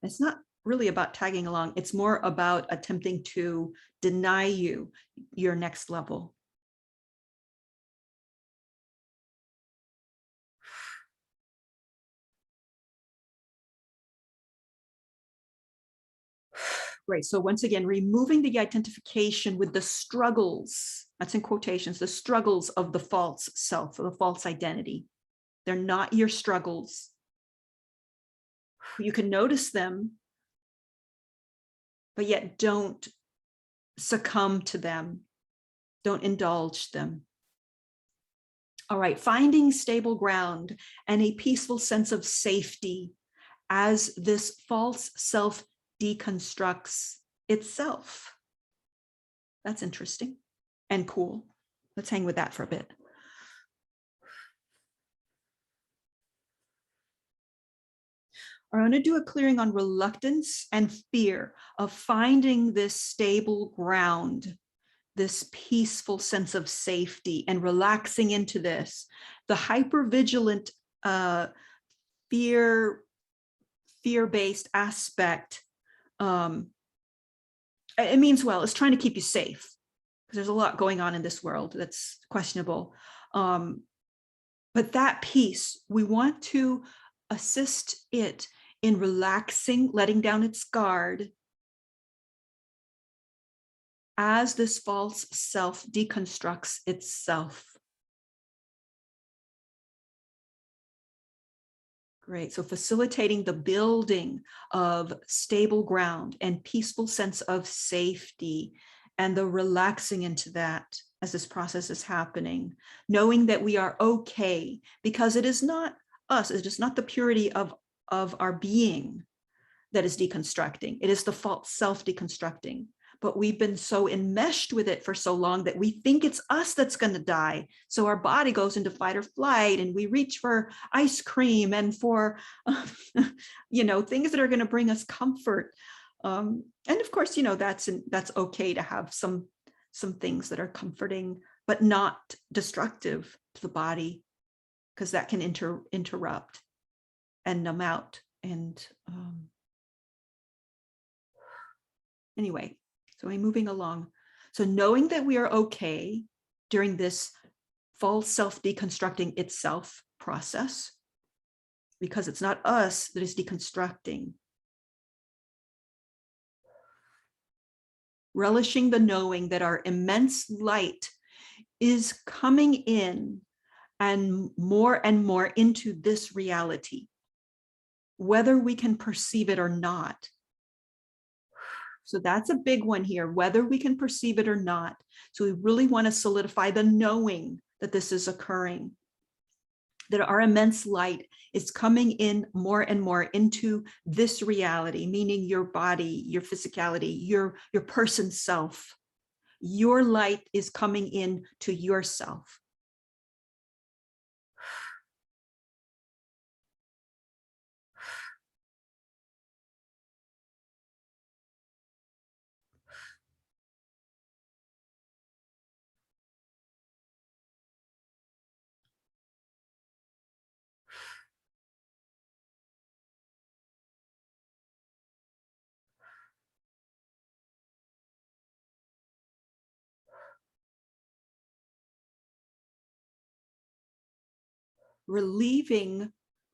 It's not really about tagging along. It's more about attempting to deny you your next level. Great. So once again, removing the identification with the struggles, that's in quotations, the struggles of the false self, or the false identity. They're not your struggles. You can notice them, but yet don't succumb to them. Don't indulge them. All right, finding stable ground and a peaceful sense of safety as this false self deconstructs itself. That's interesting and cool. Let's hang with that for a bit. I want to do a clearing on reluctance and fear of finding this stable ground, this peaceful sense of safety, and relaxing into this. The hypervigilant fear-based aspect, it means well. It's trying to keep you safe because there's a lot going on in this world that's questionable. But that piece, we want to assist it in relaxing, letting down its guard as this false self deconstructs itself. Great. So facilitating the building of stable ground and peaceful sense of safety, and the relaxing into that as this process is happening, knowing that we are okay, because it is not us, it is not the purity of our being that is deconstructing. It is the false self deconstructing. But we've been so enmeshed with it for so long that we think it's us that's going to die. So our body goes into fight or flight, and we reach for ice cream and for, things that are going to bring us comfort. And of course, that's okay to have some things that are comforting, but not destructive to the body, because that can interrupt and numb out. And anyway. So I'm moving along. So knowing that we are okay during this false self deconstructing itself process, because it's not us that is deconstructing. Relishing the knowing that our immense light is coming in and more into this reality, whether we can perceive it or not. So that's a big one here, whether we can perceive it or not. So we really want to solidify the knowing that this is occurring, that our immense light is coming in more and more into this reality, meaning your body, your physicality, your person self. Your light is coming in to yourself.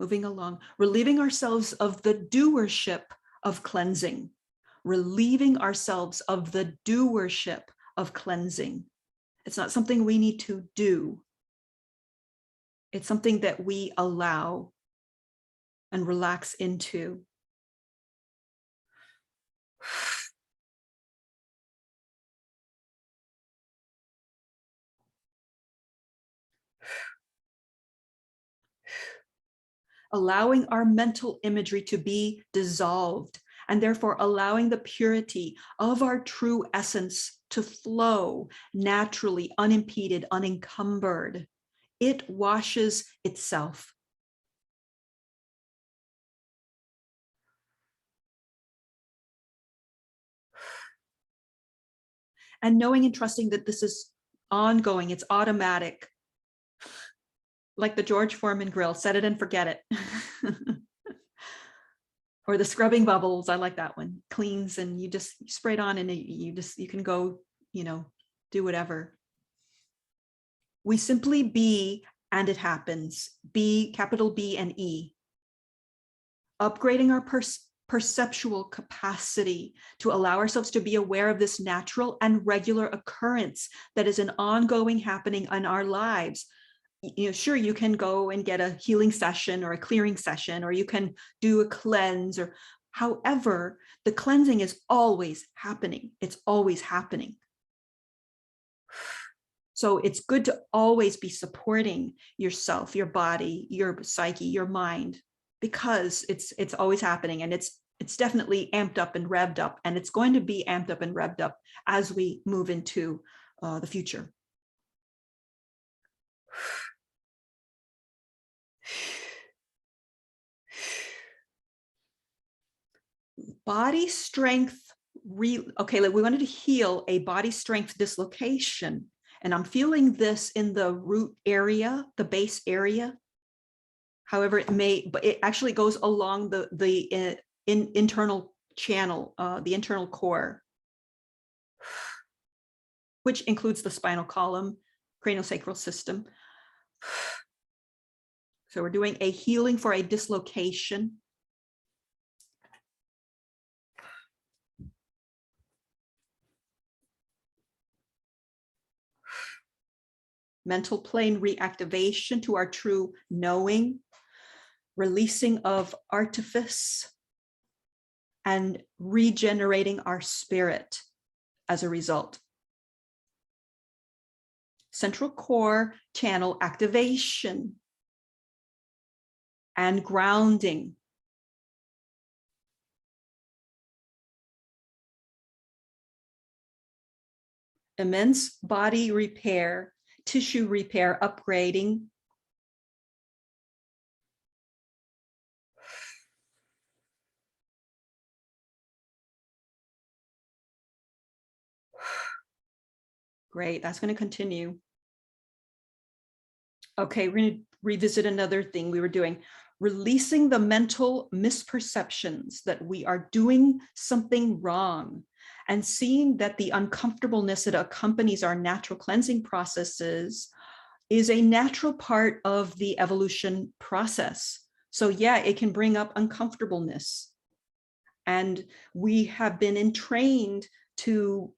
Moving along, relieving ourselves of the doership of cleansing, relieving ourselves of the doership of cleansing. It's not something we need to do. It's something that we allow and relax into. Allowing our mental imagery to be dissolved, and therefore allowing the purity of our true essence to flow naturally, unimpeded, unencumbered. It washes itself. And knowing and trusting that this is ongoing, it's automatic. Like the George Foreman grill, set it and forget it. Or the scrubbing bubbles, I like that one. Cleans and you just spray it on and you can go, do whatever. We simply be and it happens. Be, capital B and E. Upgrading our perceptual capacity to allow ourselves to be aware of this natural and regular occurrence that is an ongoing happening in our lives. Sure, you can go and get a healing session or a clearing session, or you can do a cleanse, or however, the cleansing is always happening. It's always happening. So it's good to always be supporting yourself, your body, your psyche, your mind, because it's always happening, and it's definitely amped up and revved up, and it's going to be amped up and revved up as we move into the future. Body strength, okay, we wanted to heal a body strength dislocation, and I'm feeling this in the root area, the base area. However, but it actually goes along the internal channel, the internal core, which includes the spinal column, craniosacral system. So we're doing a healing for a dislocation. Mental plane reactivation to our true knowing, releasing of artifice, and regenerating our spirit as a result. Central core channel activation and grounding. Immense body repair, tissue repair, upgrading. Great, that's going to continue. Okay, we're going to revisit another thing we were doing. Releasing the mental misperceptions that we are doing something wrong, and seeing that the uncomfortableness that accompanies our natural cleansing processes is a natural part of the evolution process. So yeah, it can bring up uncomfortableness. And we have been entrained to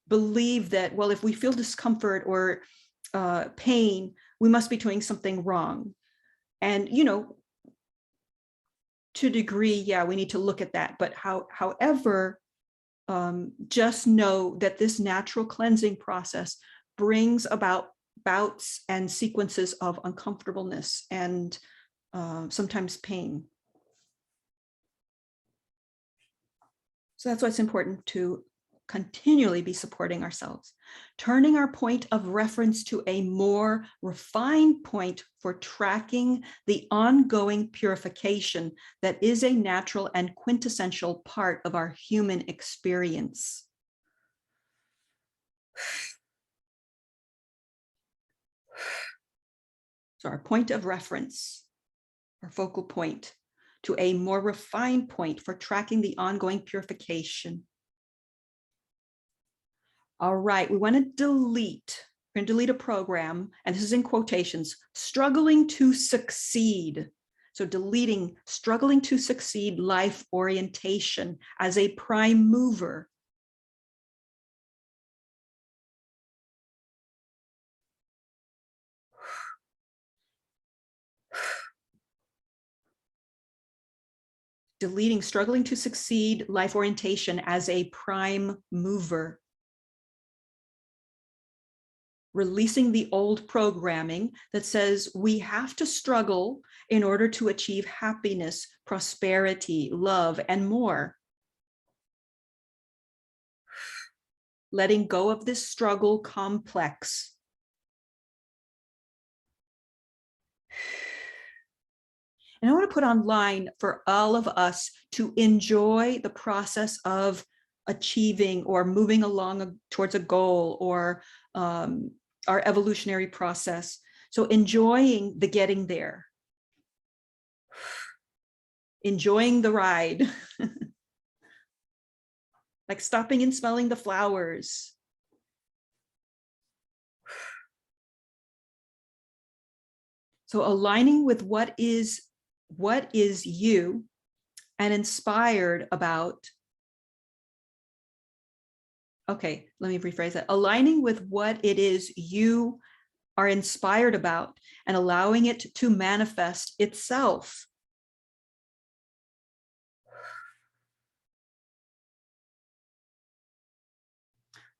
believe that, well, if we feel discomfort or pain, we must be doing something wrong. And, to a degree, yeah, we need to look at that. But however, just know that this natural cleansing process brings about bouts and sequences of uncomfortableness and sometimes pain. So that's why it's important to continually be supporting ourselves, turning our point of reference to a more refined point for tracking the ongoing purification that is a natural and quintessential part of our human experience. So our point of reference, our focal point, to a more refined point for tracking the ongoing purification. All right, we want to delete. We're going to delete a program, and this is in quotations, struggling to succeed. So deleting struggling to succeed life orientation as a prime mover. Deleting struggling to succeed life orientation as a prime mover. Releasing the old programming that says we have to struggle in order to achieve happiness, prosperity, love, and more. Letting go of this struggle complex. And I want to put online for all of us to enjoy the process of achieving or moving along towards a goal or our evolutionary process. So enjoying the getting there. Enjoying the ride. Like stopping and smelling the flowers. So aligning with what is you and inspired about. Okay, let me rephrase that. Aligning with what it is you are inspired about and allowing it to manifest itself.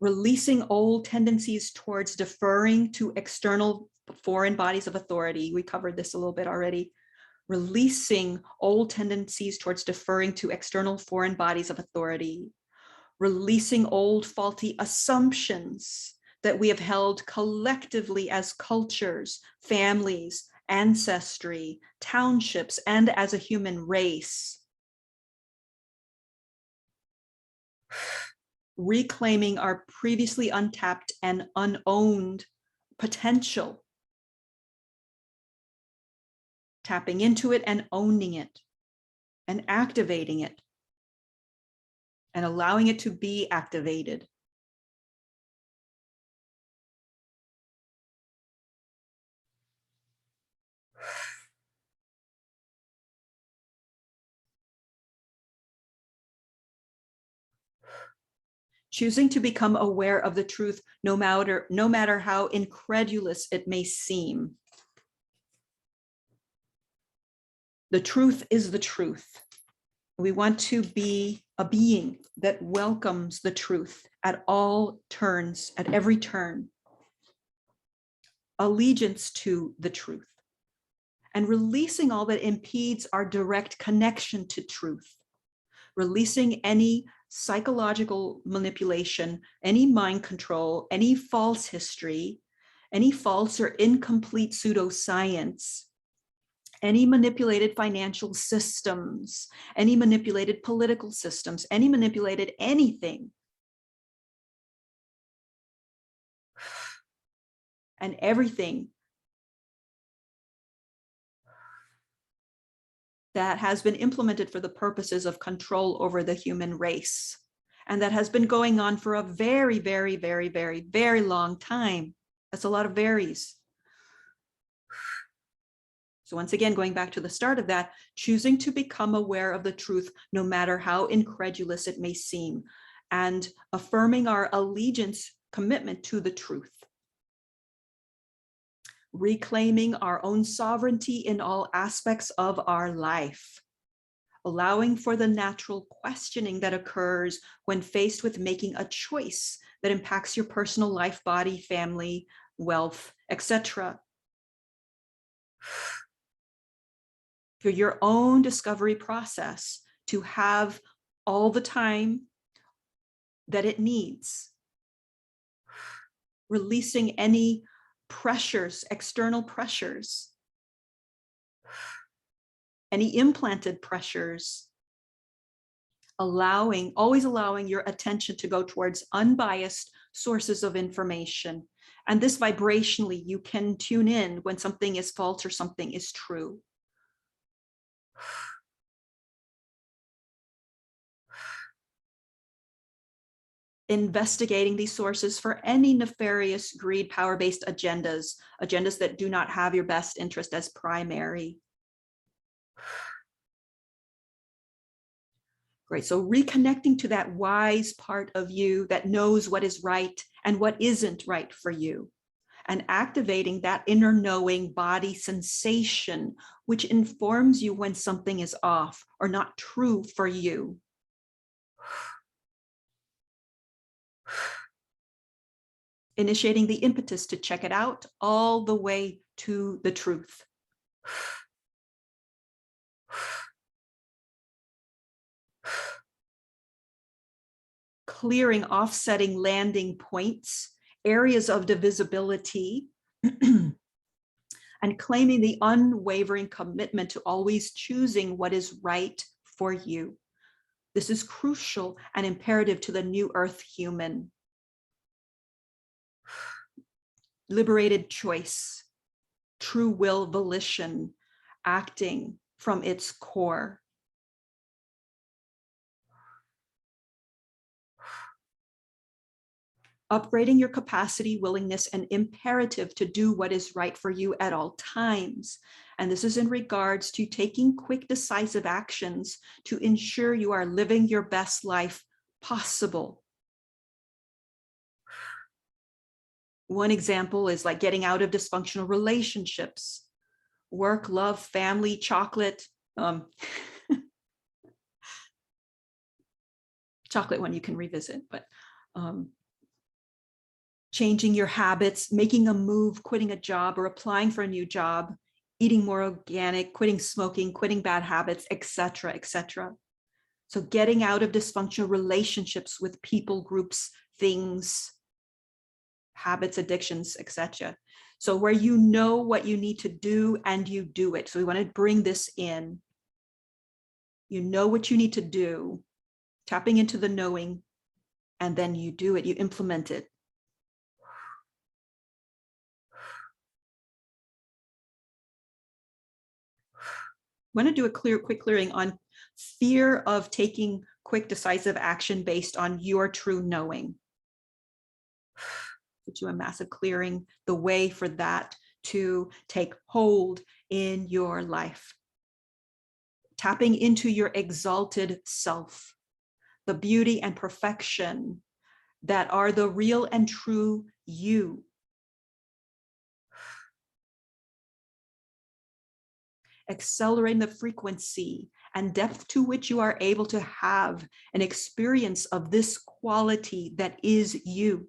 Releasing old tendencies towards deferring to external foreign bodies of authority. We covered this a little bit already. Releasing old tendencies towards deferring to external foreign bodies of authority. Releasing old faulty assumptions that we have held collectively as cultures, families, ancestry, townships, and as a human race. Reclaiming our previously untapped and unowned potential. Tapping into it and owning it and activating it and allowing it to be activated. Choosing to become aware of the truth, no matter how incredulous it may seem. The truth is the truth. We want to be a being that welcomes the truth at all turns, at every turn. Allegiance to the truth. And releasing all that impedes our direct connection to truth. Releasing any psychological manipulation, any mind control, any false history, any false or incomplete pseudoscience, any manipulated financial systems, any manipulated political systems, any manipulated anything. And everything that has been implemented for the purposes of control over the human race. And that has been going on for a very, very, very, very, very long time. That's a lot of varies. So once again, going back to the start of that, choosing to become aware of the truth, no matter how incredulous it may seem, and affirming our allegiance, commitment to the truth. Reclaiming our own sovereignty in all aspects of our life, allowing for the natural questioning that occurs when faced with making a choice that impacts your personal life, body, family, wealth, etc. For your own discovery process to have all the time that it needs. Releasing any pressures, external pressures, any implanted pressures, always allowing your attention to go towards unbiased sources of information. And this vibrationally, you can tune in when something is false or something is true. Investigating these sources for any nefarious greed, power-based agendas that do not have your best interest as primary. Great, so reconnecting to that wise part of you that knows what is right and what isn't right for you, and activating that inner knowing body sensation, which informs you when something is off or not true for you. Initiating the impetus to check it out all the way to the truth. Clearing offsetting landing points, areas of divisibility, and claiming the unwavering commitment to always choosing what is right for you. This is crucial and imperative to the new earth human. Liberated choice, true will volition, acting from its core. Upgrading your capacity, willingness, and imperative to do what is right for you at all times. And this is in regards to taking quick, decisive actions to ensure you are living your best life possible. One example is like getting out of dysfunctional relationships, work, love, family, chocolate. Chocolate one you can revisit, but changing your habits, making a move, quitting a job or applying for a new job, eating more organic, quitting smoking, quitting bad habits, etc., etc. So getting out of dysfunctional relationships with people, groups, things, habits, addictions, etc. So where you know what you need to do and you do it. So we want to bring this in. You know what you need to do, tapping into the knowing, and then you do it, you implement it. I want to do a quick clearing on fear of taking quick, decisive action based on your true knowing. Do a massive clearing, the way for that to take hold in your life. Tapping into your exalted self, the beauty and perfection that are the real and true you. Accelerating the frequency and depth to which you are able to have an experience of this quality that is you.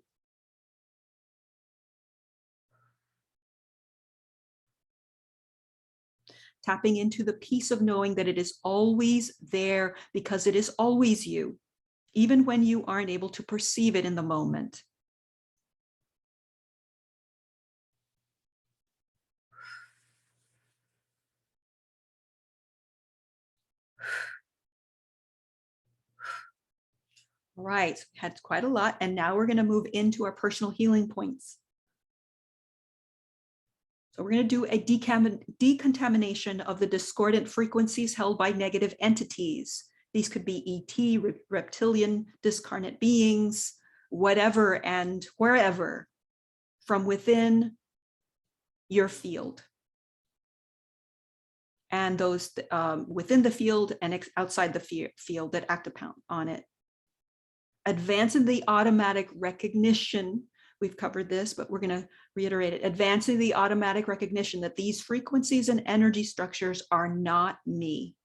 Tapping into the peace of knowing that it is always there because it is always you, even when you aren't able to perceive it in the moment. All right, had quite a lot, and now we're going to move into our personal healing points. So we're going to do a decontamination of the discordant frequencies held by negative entities. These could be ET, reptilian, discarnate beings, whatever and wherever, from within your field. And those within the field and outside the field that act upon it. Advancing the automatic recognition. We've covered this, but we're going to reiterate it. Advancing the automatic recognition that these frequencies and energy structures are not me.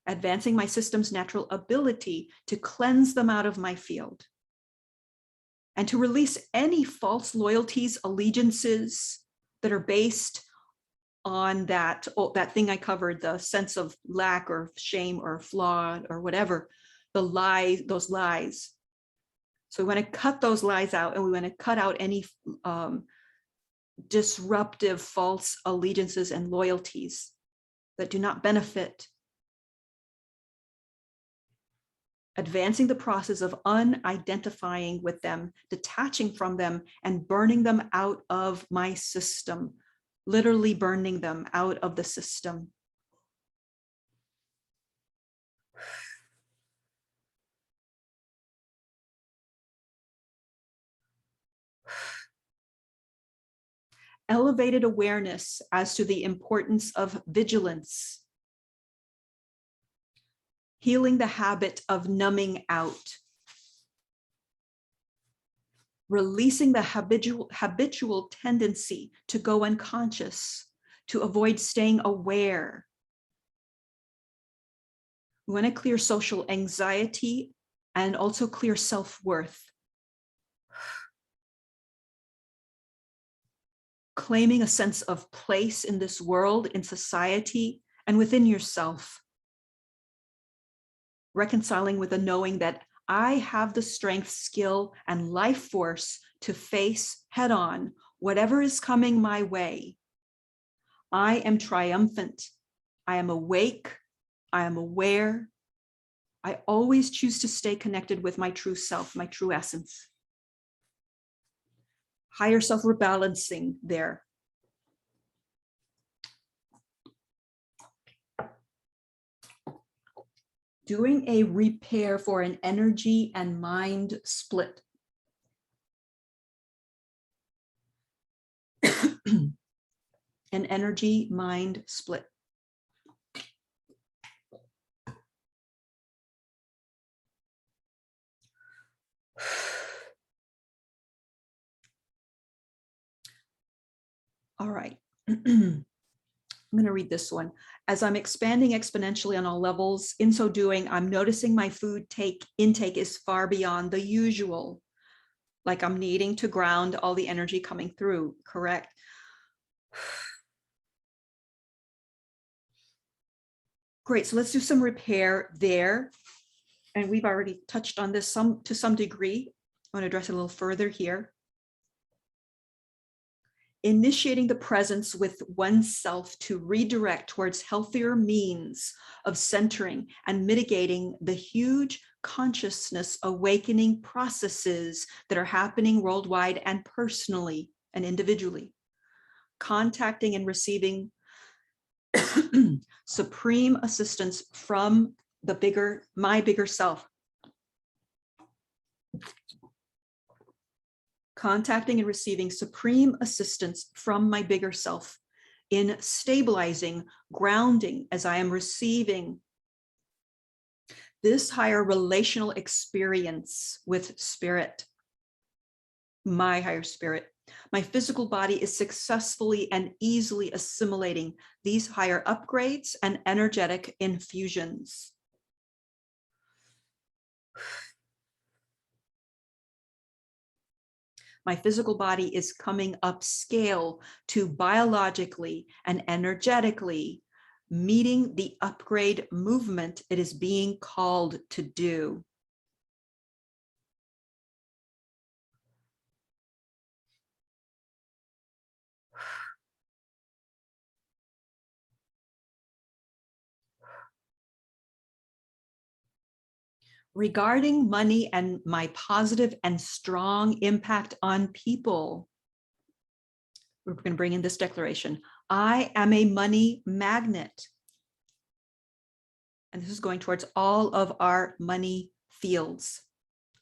advancing my system's natural ability to cleanse them out of my field, and to release any false loyalties, allegiances that are based on that thing I covered, the sense of lack or shame or flawed or whatever, those lies. So we want to cut those lies out, and we want to cut out any disruptive false allegiances and loyalties that do not benefit. Advancing the process of unidentifying with them, detaching from them, and burning them out of my system, literally burning them out of the system. Elevated awareness as to the importance of vigilance. Healing the habit of numbing out. Releasing the habitual tendency to go unconscious, to avoid staying aware. We want to clear social anxiety and also clear self-worth. Claiming a sense of place in this world, in society, and within yourself. Reconciling with the knowing that I have the strength, skill, and life force to face head on whatever is coming my way. I am triumphant. I am awake. I am aware. I always choose to stay connected with my true self, my true essence. Higher self rebalancing there. Doing a repair for an energy and mind split. An energy mind split. All right. I'm going to read this one. As I'm expanding exponentially on all levels, in so doing, I'm noticing my food intake is far beyond the usual. Like I'm needing to ground all the energy coming through, correct? Great, so let's do some repair there. And we've already touched on this to some degree. I want to address it a little further here. Initiating the presence with oneself to redirect towards healthier means of centering and mitigating the huge consciousness awakening processes that are happening worldwide and personally and individually. Contacting and receiving supreme assistance from my bigger self. Contacting and receiving supreme assistance from my bigger self in stabilizing, grounding as I am receiving this higher relational experience with spirit, my higher spirit. My physical body is successfully and easily assimilating these higher upgrades and energetic infusions. My physical body is coming upscale to biologically and energetically meeting the upgrade movement it is being called to do. Regarding money and my positive and strong impact on people, we're going to bring in this declaration. I am a money magnet. And this is going towards all of our money fields,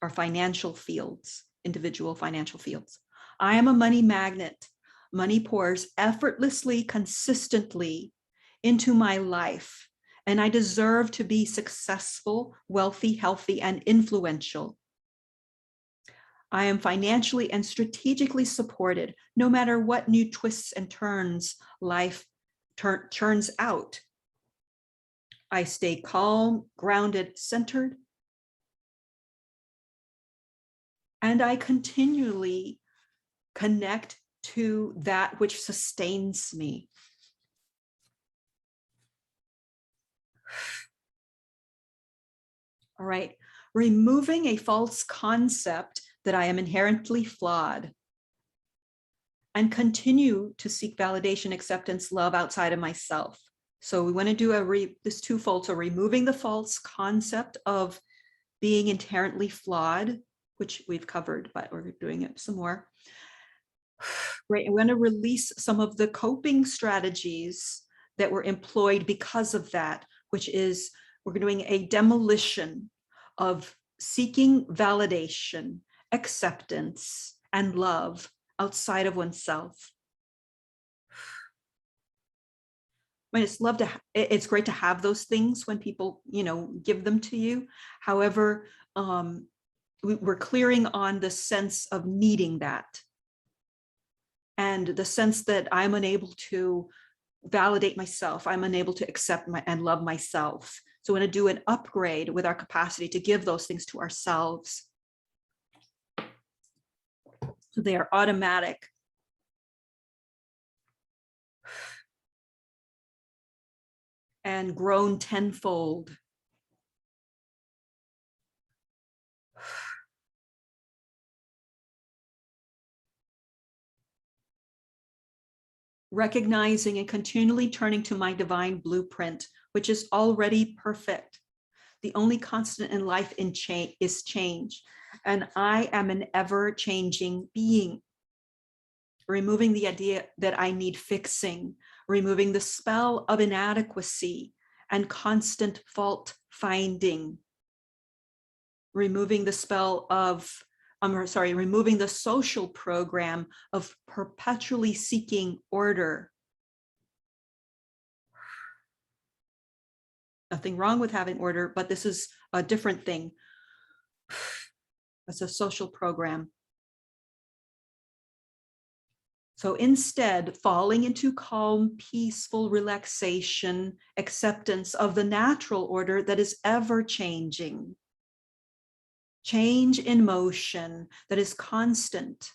our financial fields, individual financial fields. I am a money magnet. Money pours effortlessly, consistently into my life. And I deserve to be successful, wealthy, healthy, and influential. I am financially and strategically supported, no matter what new twists and turns life turns out. I stay calm, grounded, centered, and I continually connect to that which sustains me. All right, removing a false concept that I am inherently flawed and continue to seek validation, acceptance, love outside of myself. So we want to do this twofold. So removing the false concept of being inherently flawed, which we've covered, but we're doing it some more. Right, and we're going to release some of the coping strategies that were employed because of that, which is we're doing a demolition of seeking validation, acceptance, and love outside of oneself. I mean, it's great to have those things when people, give them to you. However, we're clearing on the sense of needing that, and the sense that I'm unable to validate myself, I'm unable to accept and love myself. So we're going to do an upgrade with our capacity to give those things to ourselves. So they are automatic. And grown tenfold. Recognizing and continually turning to my divine blueprint, which is already perfect. The only constant in life is change. And I am an ever-changing being. Removing the idea that I need fixing, removing the spell of inadequacy and constant fault finding, removing the spell of, removing the social program of perpetually seeking order. Nothing wrong with having order, but this is a different thing. It's a social program. So instead, falling into calm, peaceful relaxation, acceptance of the natural order that is ever changing. Change in motion that is constant,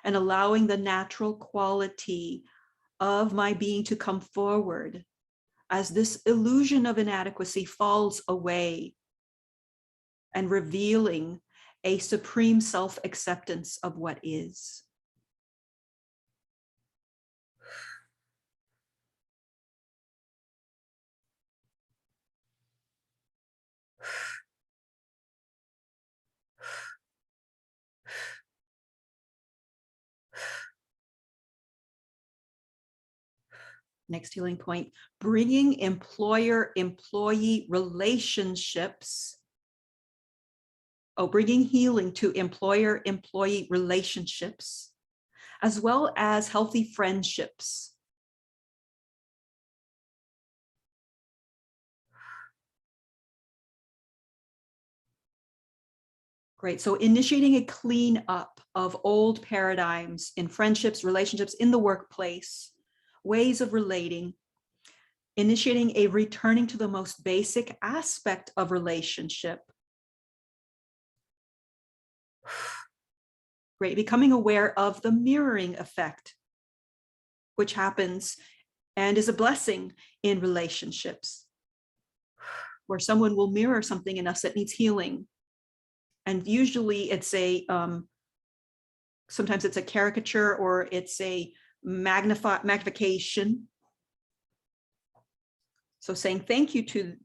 and allowing the natural quality of my being to come forward as this illusion of inadequacy falls away, and revealing a supreme self-acceptance of what is. Next healing point, bringing employer-employee relationships. Bringing healing to employer-employee relationships, as well as healthy friendships. Great, so initiating a cleanup of old paradigms in friendships, relationships, in the workplace, ways of relating, initiating a returning to the most basic aspect of relationship. Great, becoming aware of the mirroring effect, which happens and is a blessing in relationships, where someone will mirror something in us that needs healing. And usually it's sometimes it's a caricature, or it's a magnification. So saying thank you to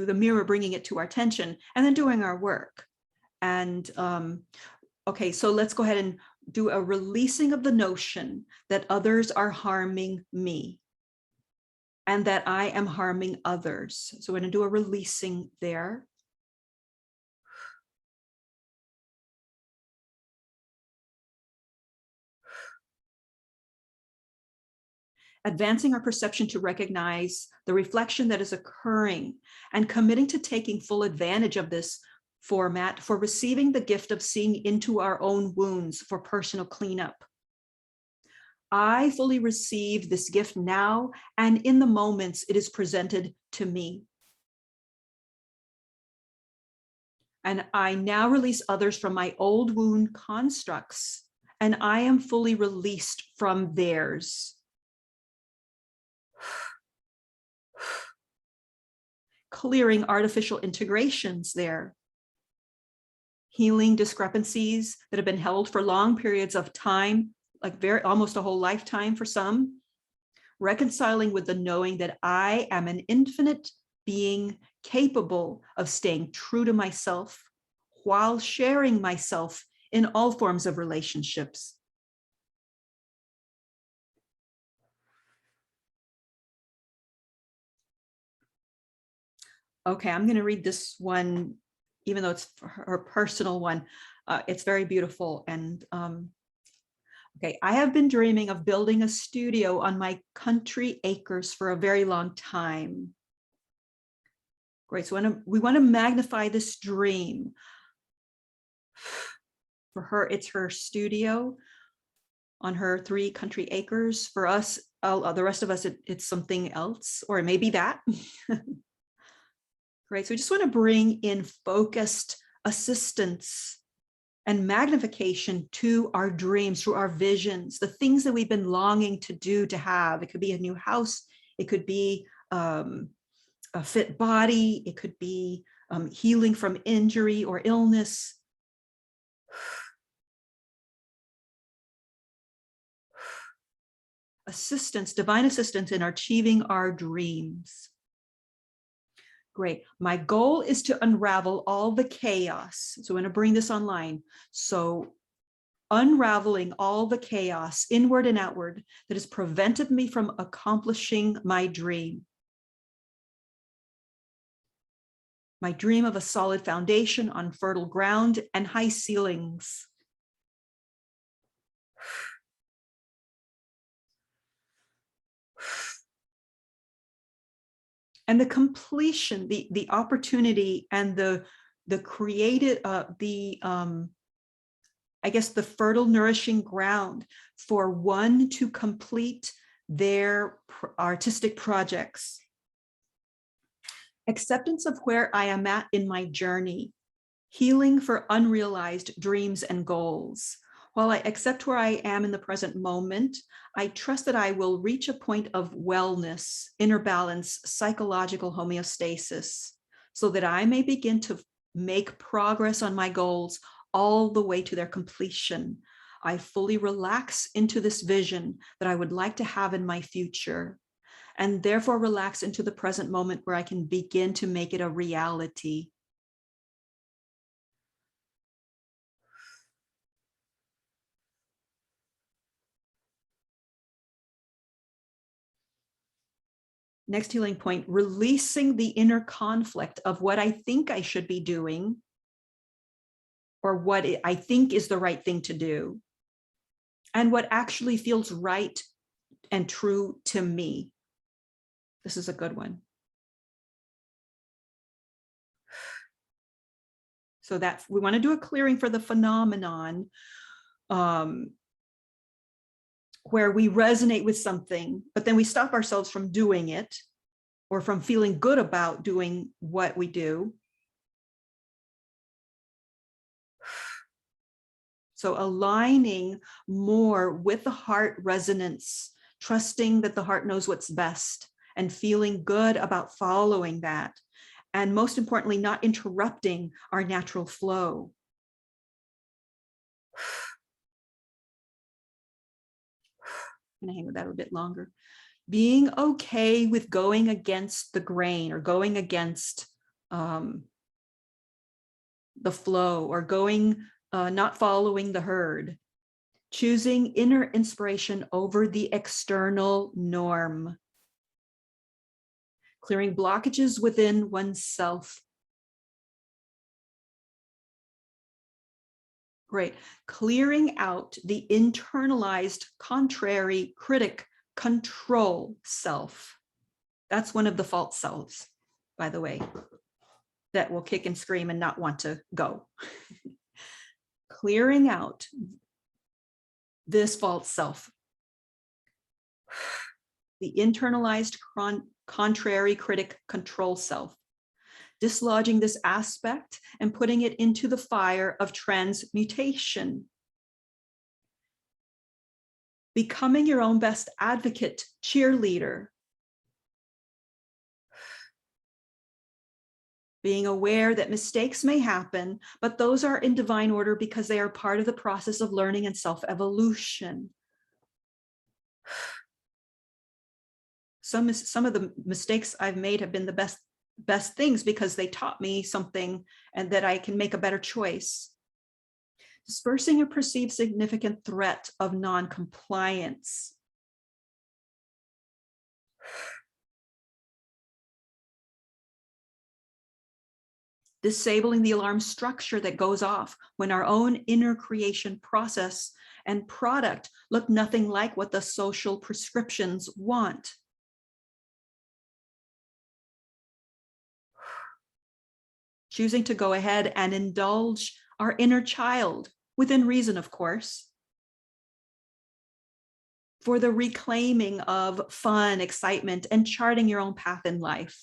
the mirror, bringing it to our attention, and then doing our work. And okay, so let's go ahead and do a releasing of the notion that others are harming me and that I am harming others. So we're going to do a releasing there. Advancing our perception to recognize the reflection that is occurring, and committing to taking full advantage of this format for receiving the gift of seeing into our own wounds for personal cleanup. I fully receive this gift now and in the moments it is presented to me. And I now release others from my old wound constructs, and I am fully released from theirs. Clearing artificial integrations there. Healing discrepancies that have been held for long periods of time, like almost a whole lifetime for some. Reconciling with the knowing that I am an infinite being capable of staying true to myself while sharing myself in all forms of relationships. Okay, I'm going to read this one, even though it's her personal one. It's very beautiful. And okay, I have been dreaming of building a studio on my country acres for a very long time. Great, so we want to magnify this dream. For her, it's her studio on her 3 country acres. For us, the rest of us, it's something else, or it may be that. Great, so we just want to bring in focused assistance and magnification to our dreams, through our visions, the things that we've been longing to do, to have. It could be a new house, it could be a fit body, it could be healing from injury or illness. Assistance, divine assistance in achieving our dreams. Great. My goal is to unravel all the chaos. So I'm going to bring this online. So unraveling all the chaos, inward and outward, that has prevented me from accomplishing my dream. My dream of a solid foundation on fertile ground and high ceilings. And the completion, the opportunity, and the created, I guess the fertile, nourishing ground for one to complete their artistic projects. Acceptance of where I am at in my journey. Healing for unrealized dreams and goals. While I accept where I am in the present moment, I trust that I will reach a point of wellness, inner balance, psychological homeostasis, so that I may begin to make progress on my goals all the way to their completion. I fully relax into this vision that I would like to have in my future, and therefore relax into the present moment where I can begin to make it a reality. Next healing point, releasing the inner conflict of what I think I should be doing, or what I think is the right thing to do, and what actually feels right and true to me. This is a good one. So that we want to do a clearing for the phenomenon where we resonate with something, but then we stop ourselves from doing it, or from feeling good about doing what we do. So aligning more with the heart resonance, trusting that the heart knows what's best, and feeling good about following that. And most importantly, not interrupting our natural flow. I'm going to hang with that a bit longer. Being okay with going against the grain, or going against the flow, or going, not following the herd. Choosing inner inspiration over the external norm. Clearing blockages within oneself. Great. Clearing out the internalized, contrary, critic, control self. That's one of the false selves, by the way, that will kick and scream and not want to go. Clearing out this false self. The internalized, contrary, critic, control self. dislodging this aspect and putting it into the fire of transmutation. Becoming your own best advocate, cheerleader. Being aware that mistakes may happen, but those are in divine order because they are part of the process of learning and self-evolution. Some of the mistakes I've made have been the best things because they taught me something and that I can make a better choice. Dispersing a perceived significant threat of non-compliance. Disabling the alarm structure that goes off when our own inner creation process and product look nothing like what the social prescriptions want. Choosing to go ahead and indulge our inner child, within reason, of course, for the reclaiming of fun, excitement, and charting your own path in life.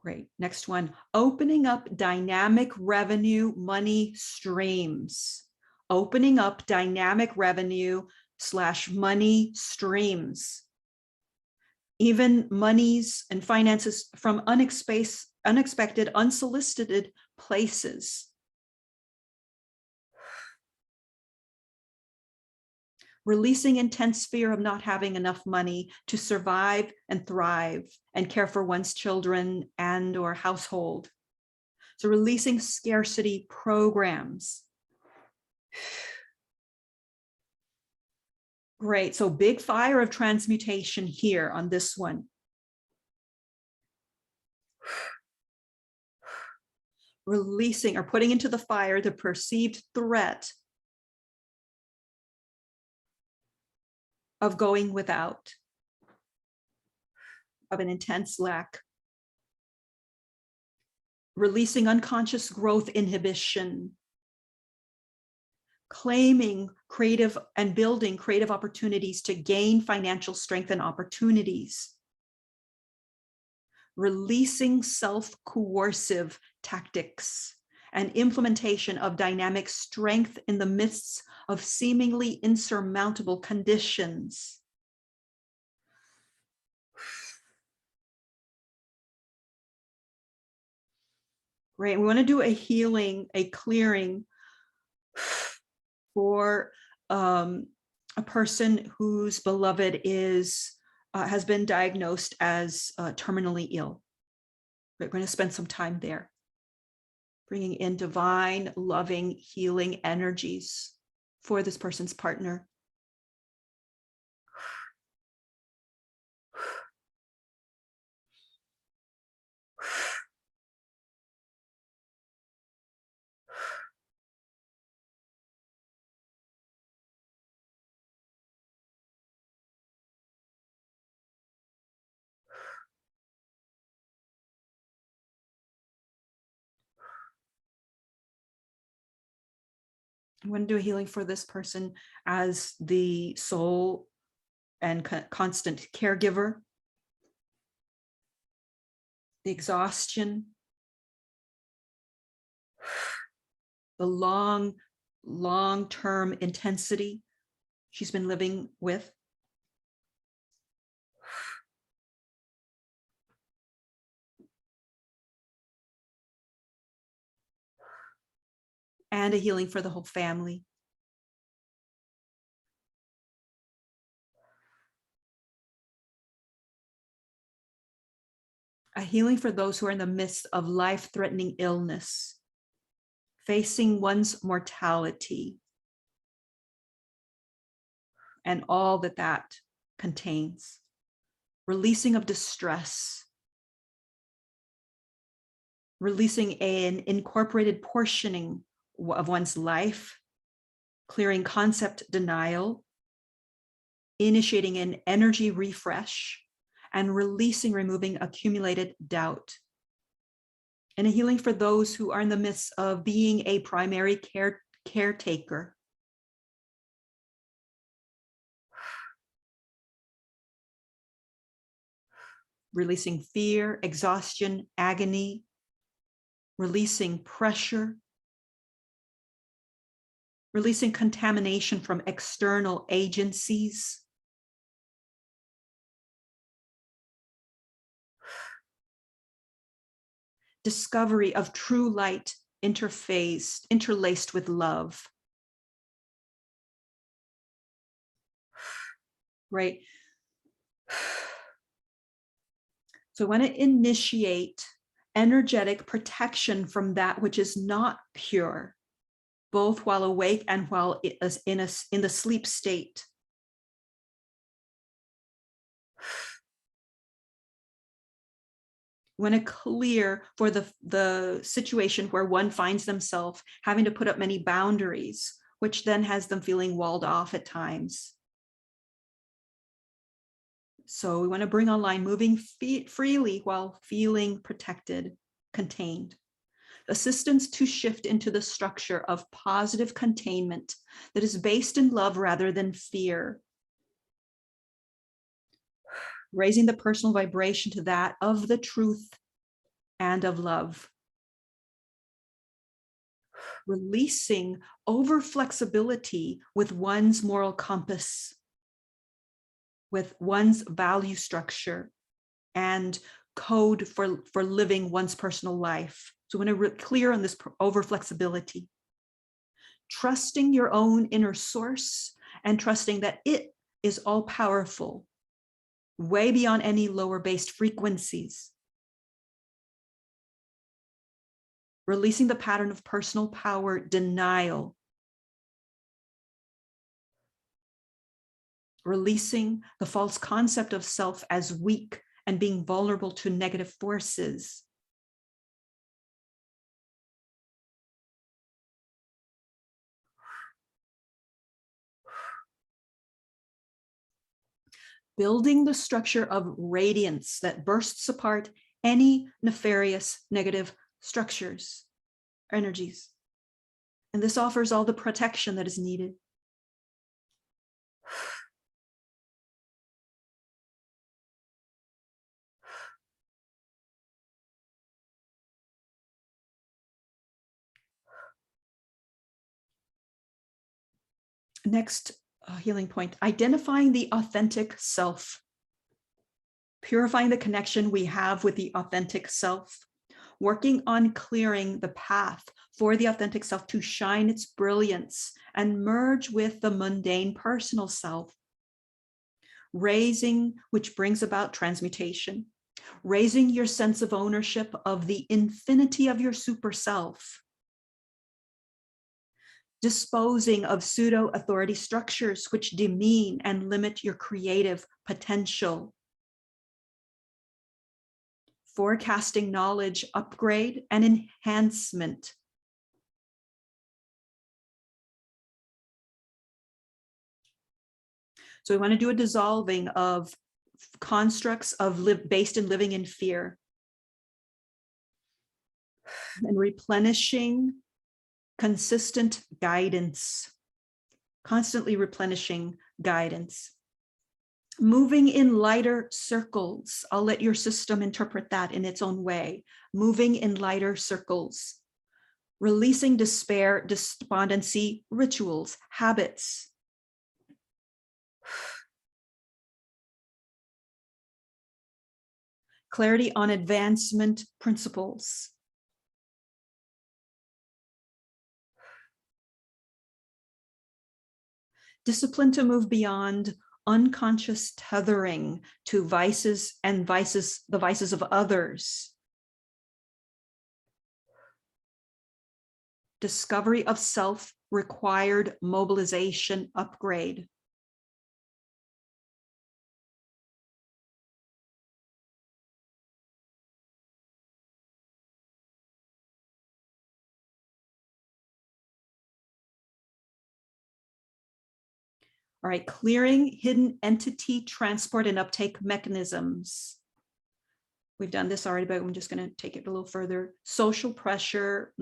Great. Next one, opening up dynamic revenue money streams. Opening up dynamic revenue / money streams. Even monies and finances from unexpected, unsolicited places. Releasing intense fear of not having enough money to survive and thrive and care for one's children and or household. So releasing scarcity programs. Great, so big fire of transmutation here on this one. Releasing or putting into the fire the perceived threat of going without, of an intense lack. Releasing unconscious growth inhibition. Claiming creative and building creative opportunities to gain financial strength and opportunities. Releasing self-coercive tactics and implementation of dynamic strength in the midst of seemingly insurmountable conditions. Right, we want to do a healing, a clearing for a person whose beloved has been diagnosed as terminally ill. We're going to spend some time there, bringing in divine, loving, healing energies for this person's partner. I'm going to do a healing for this person as the soul and constant caregiver. The exhaustion, the long-term intensity she's been living with. And a healing for the whole family. A healing for those who are in the midst of life-threatening illness, facing one's mortality, and all that that contains. Releasing of distress. Releasing an incorporated portioning of one's life, clearing concept denial, initiating an energy refresh, and removing accumulated doubt. And a healing for those who are in the midst of being a primary caretaker, releasing fear, exhaustion, agony, releasing pressure, releasing contamination from external agencies. Discovery of true light interlaced with love. Right. So I want to initiate energetic protection from that which is not pure, both while awake and while in the sleep state. Want to clear for the situation where one finds themselves having to put up many boundaries, which then has them feeling walled off at times. So we want to bring online moving freely while feeling protected, contained. Assistance to shift into the structure of positive containment that is based in love rather than fear. Raising the personal vibration to that of the truth and of love. Releasing over flexibility with one's moral compass, with one's value structure and code for living one's personal life. So when we're clear on this over flexibility, trusting your own inner source and trusting that it is all powerful, way beyond any lower based frequencies. Releasing the pattern of personal power denial. Releasing the false concept of self as weak and being vulnerable to negative forces. Building the structure of radiance that bursts apart any nefarious negative structures, energies. And this offers all the protection that is needed. Next healing point, identifying the authentic self. Purifying the connection we have with the authentic self. Working on clearing the path for the authentic self to shine its brilliance and merge with the mundane personal self. Raising, which brings about transmutation. Raising your sense of ownership of the infinity of your super self. Disposing of pseudo-authority structures which demean and limit your creative potential. Forecasting knowledge, upgrade, and enhancement. So we want to do a dissolving of constructs of based in living in fear. And replenishing consistent guidance, constantly replenishing guidance. Moving in lighter circles. I'll let your system interpret that in its own way. Moving in lighter circles. Releasing despair, despondency, rituals, habits. Clarity on advancement principles. Discipline to move beyond unconscious tethering to vices and the vices of others. Discovery of self required mobilization upgrade. All right, clearing hidden entity transport and uptake mechanisms. We've done this already, but I'm just going to take it a little further. Social pressure.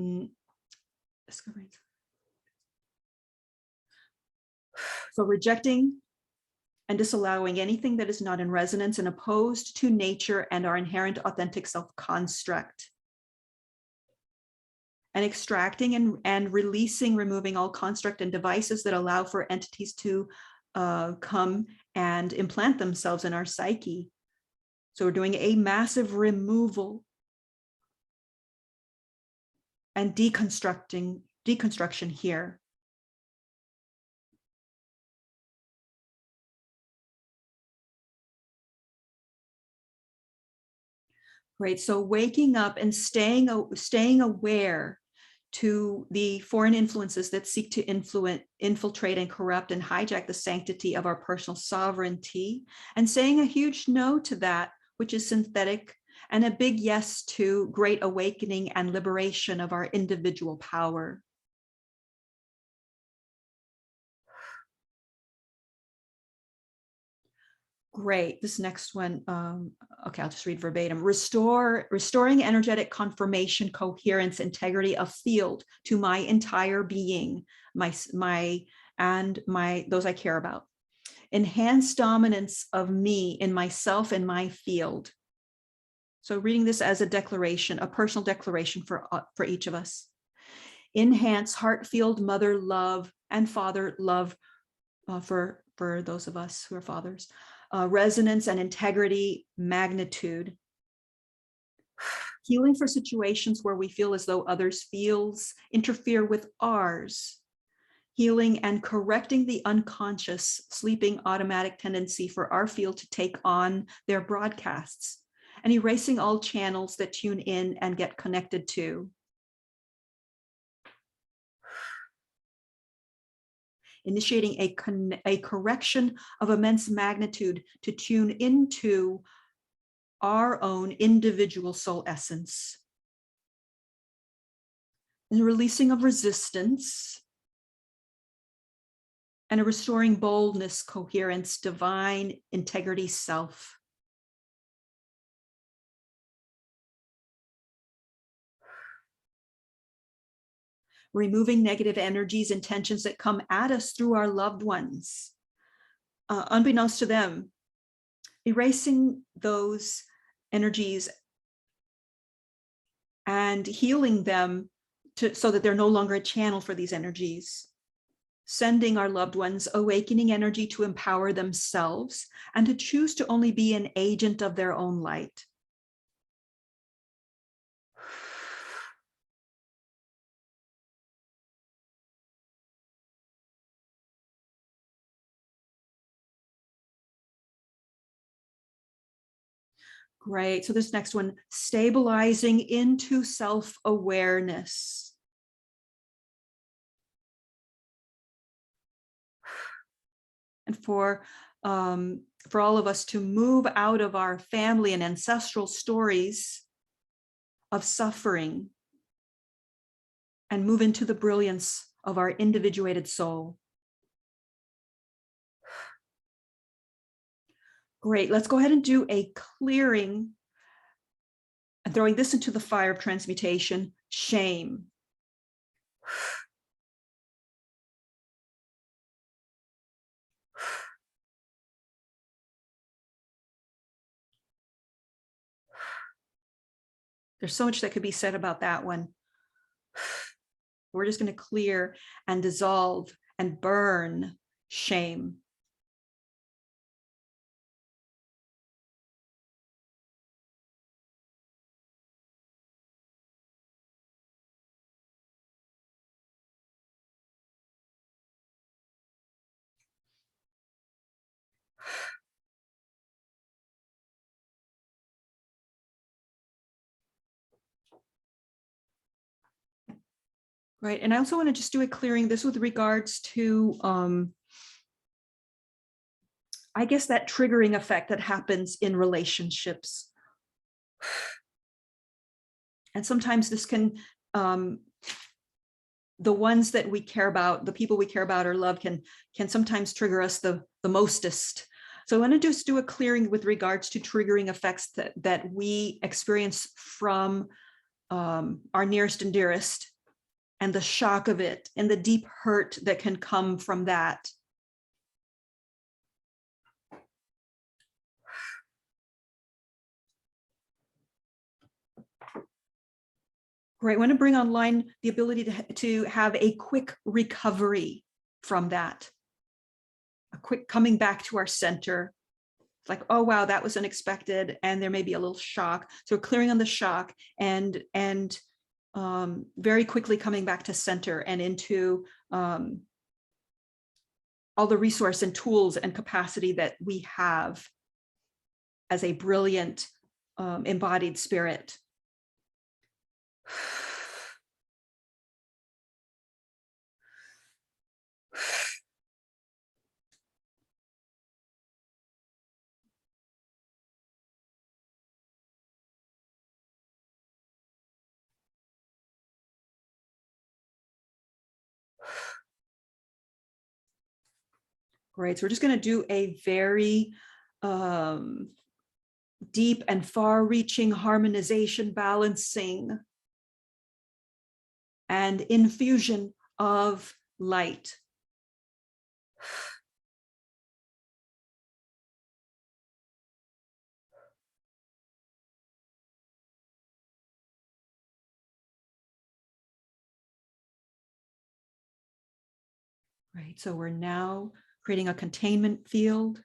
So rejecting and disallowing anything that is not in resonance and opposed to nature and our inherent authentic self-construct. And extracting and releasing, removing all construct and devices that allow for entities to come and implant themselves in our psyche. So we're doing a massive removal and deconstruction here. Great. So waking up and staying aware to the foreign influences that seek to infiltrate and corrupt and hijack the sanctity of our personal sovereignty, and saying a huge no to that which is synthetic, and a big yes to great awakening and liberation of our individual power. Great. This next one, okay, I'll just read verbatim. Restoring energetic confirmation, coherence, integrity of field to my entire being, those I care about. Enhance dominance of me in myself and my field. So reading this as a declaration, a personal declaration for each of us. Enhance heart-filled mother love and father love for those of us who are fathers. Resonance and integrity, magnitude. Healing for situations where we feel as though others' feels interfere with ours. Healing and correcting the unconscious, sleeping automatic tendency for our field to take on their broadcasts, and erasing all channels that tune in and get connected to. Initiating a correction of immense magnitude to tune into our own individual soul essence. And releasing of resistance, and a restoring boldness, coherence, divine integrity, self. Removing negative energies and tensions that come at us through our loved ones, unbeknownst to them, erasing those energies and healing them so that they're no longer a channel for these energies. Sending our loved ones awakening energy to empower themselves and to choose to only be an agent of their own light. Great. So this next one, stabilizing into self-awareness. And for all of us to move out of our family and ancestral stories of suffering and move into the brilliance of our individuated soul. Great, let's go ahead and do a clearing and throwing this into the fire of transmutation, shame. There's so much that could be said about that one. We're just going to clear and dissolve and burn shame. Right, and I also want to just do a clearing this with regards to, I guess, that triggering effect that happens in relationships. And sometimes this can, the ones that we care about, the people we care about or love can sometimes trigger us the mostest. So I want to just do a clearing with regards to triggering effects that we experience from our nearest and dearest, and the shock of it and the deep hurt that can come from that. Great. I want to bring online the ability to have a quick recovery from that. A quick coming back to our center. It's like, oh, wow, that was unexpected. And there may be a little shock. So clearing on the shock and very quickly coming back to center and into all the resource and tools and capacity that we have as a brilliant embodied spirit. Great. So we're just going to do a very deep and far-reaching harmonization, balancing, and infusion of light. Right. So we're now creating a containment field,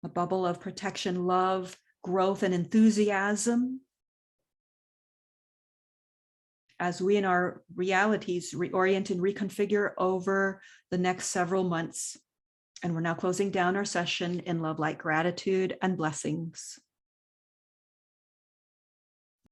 a bubble of protection, love, growth, and enthusiasm as we in our realities reorient and reconfigure over the next several months. And we're now closing down our session in love, light, gratitude, and blessings.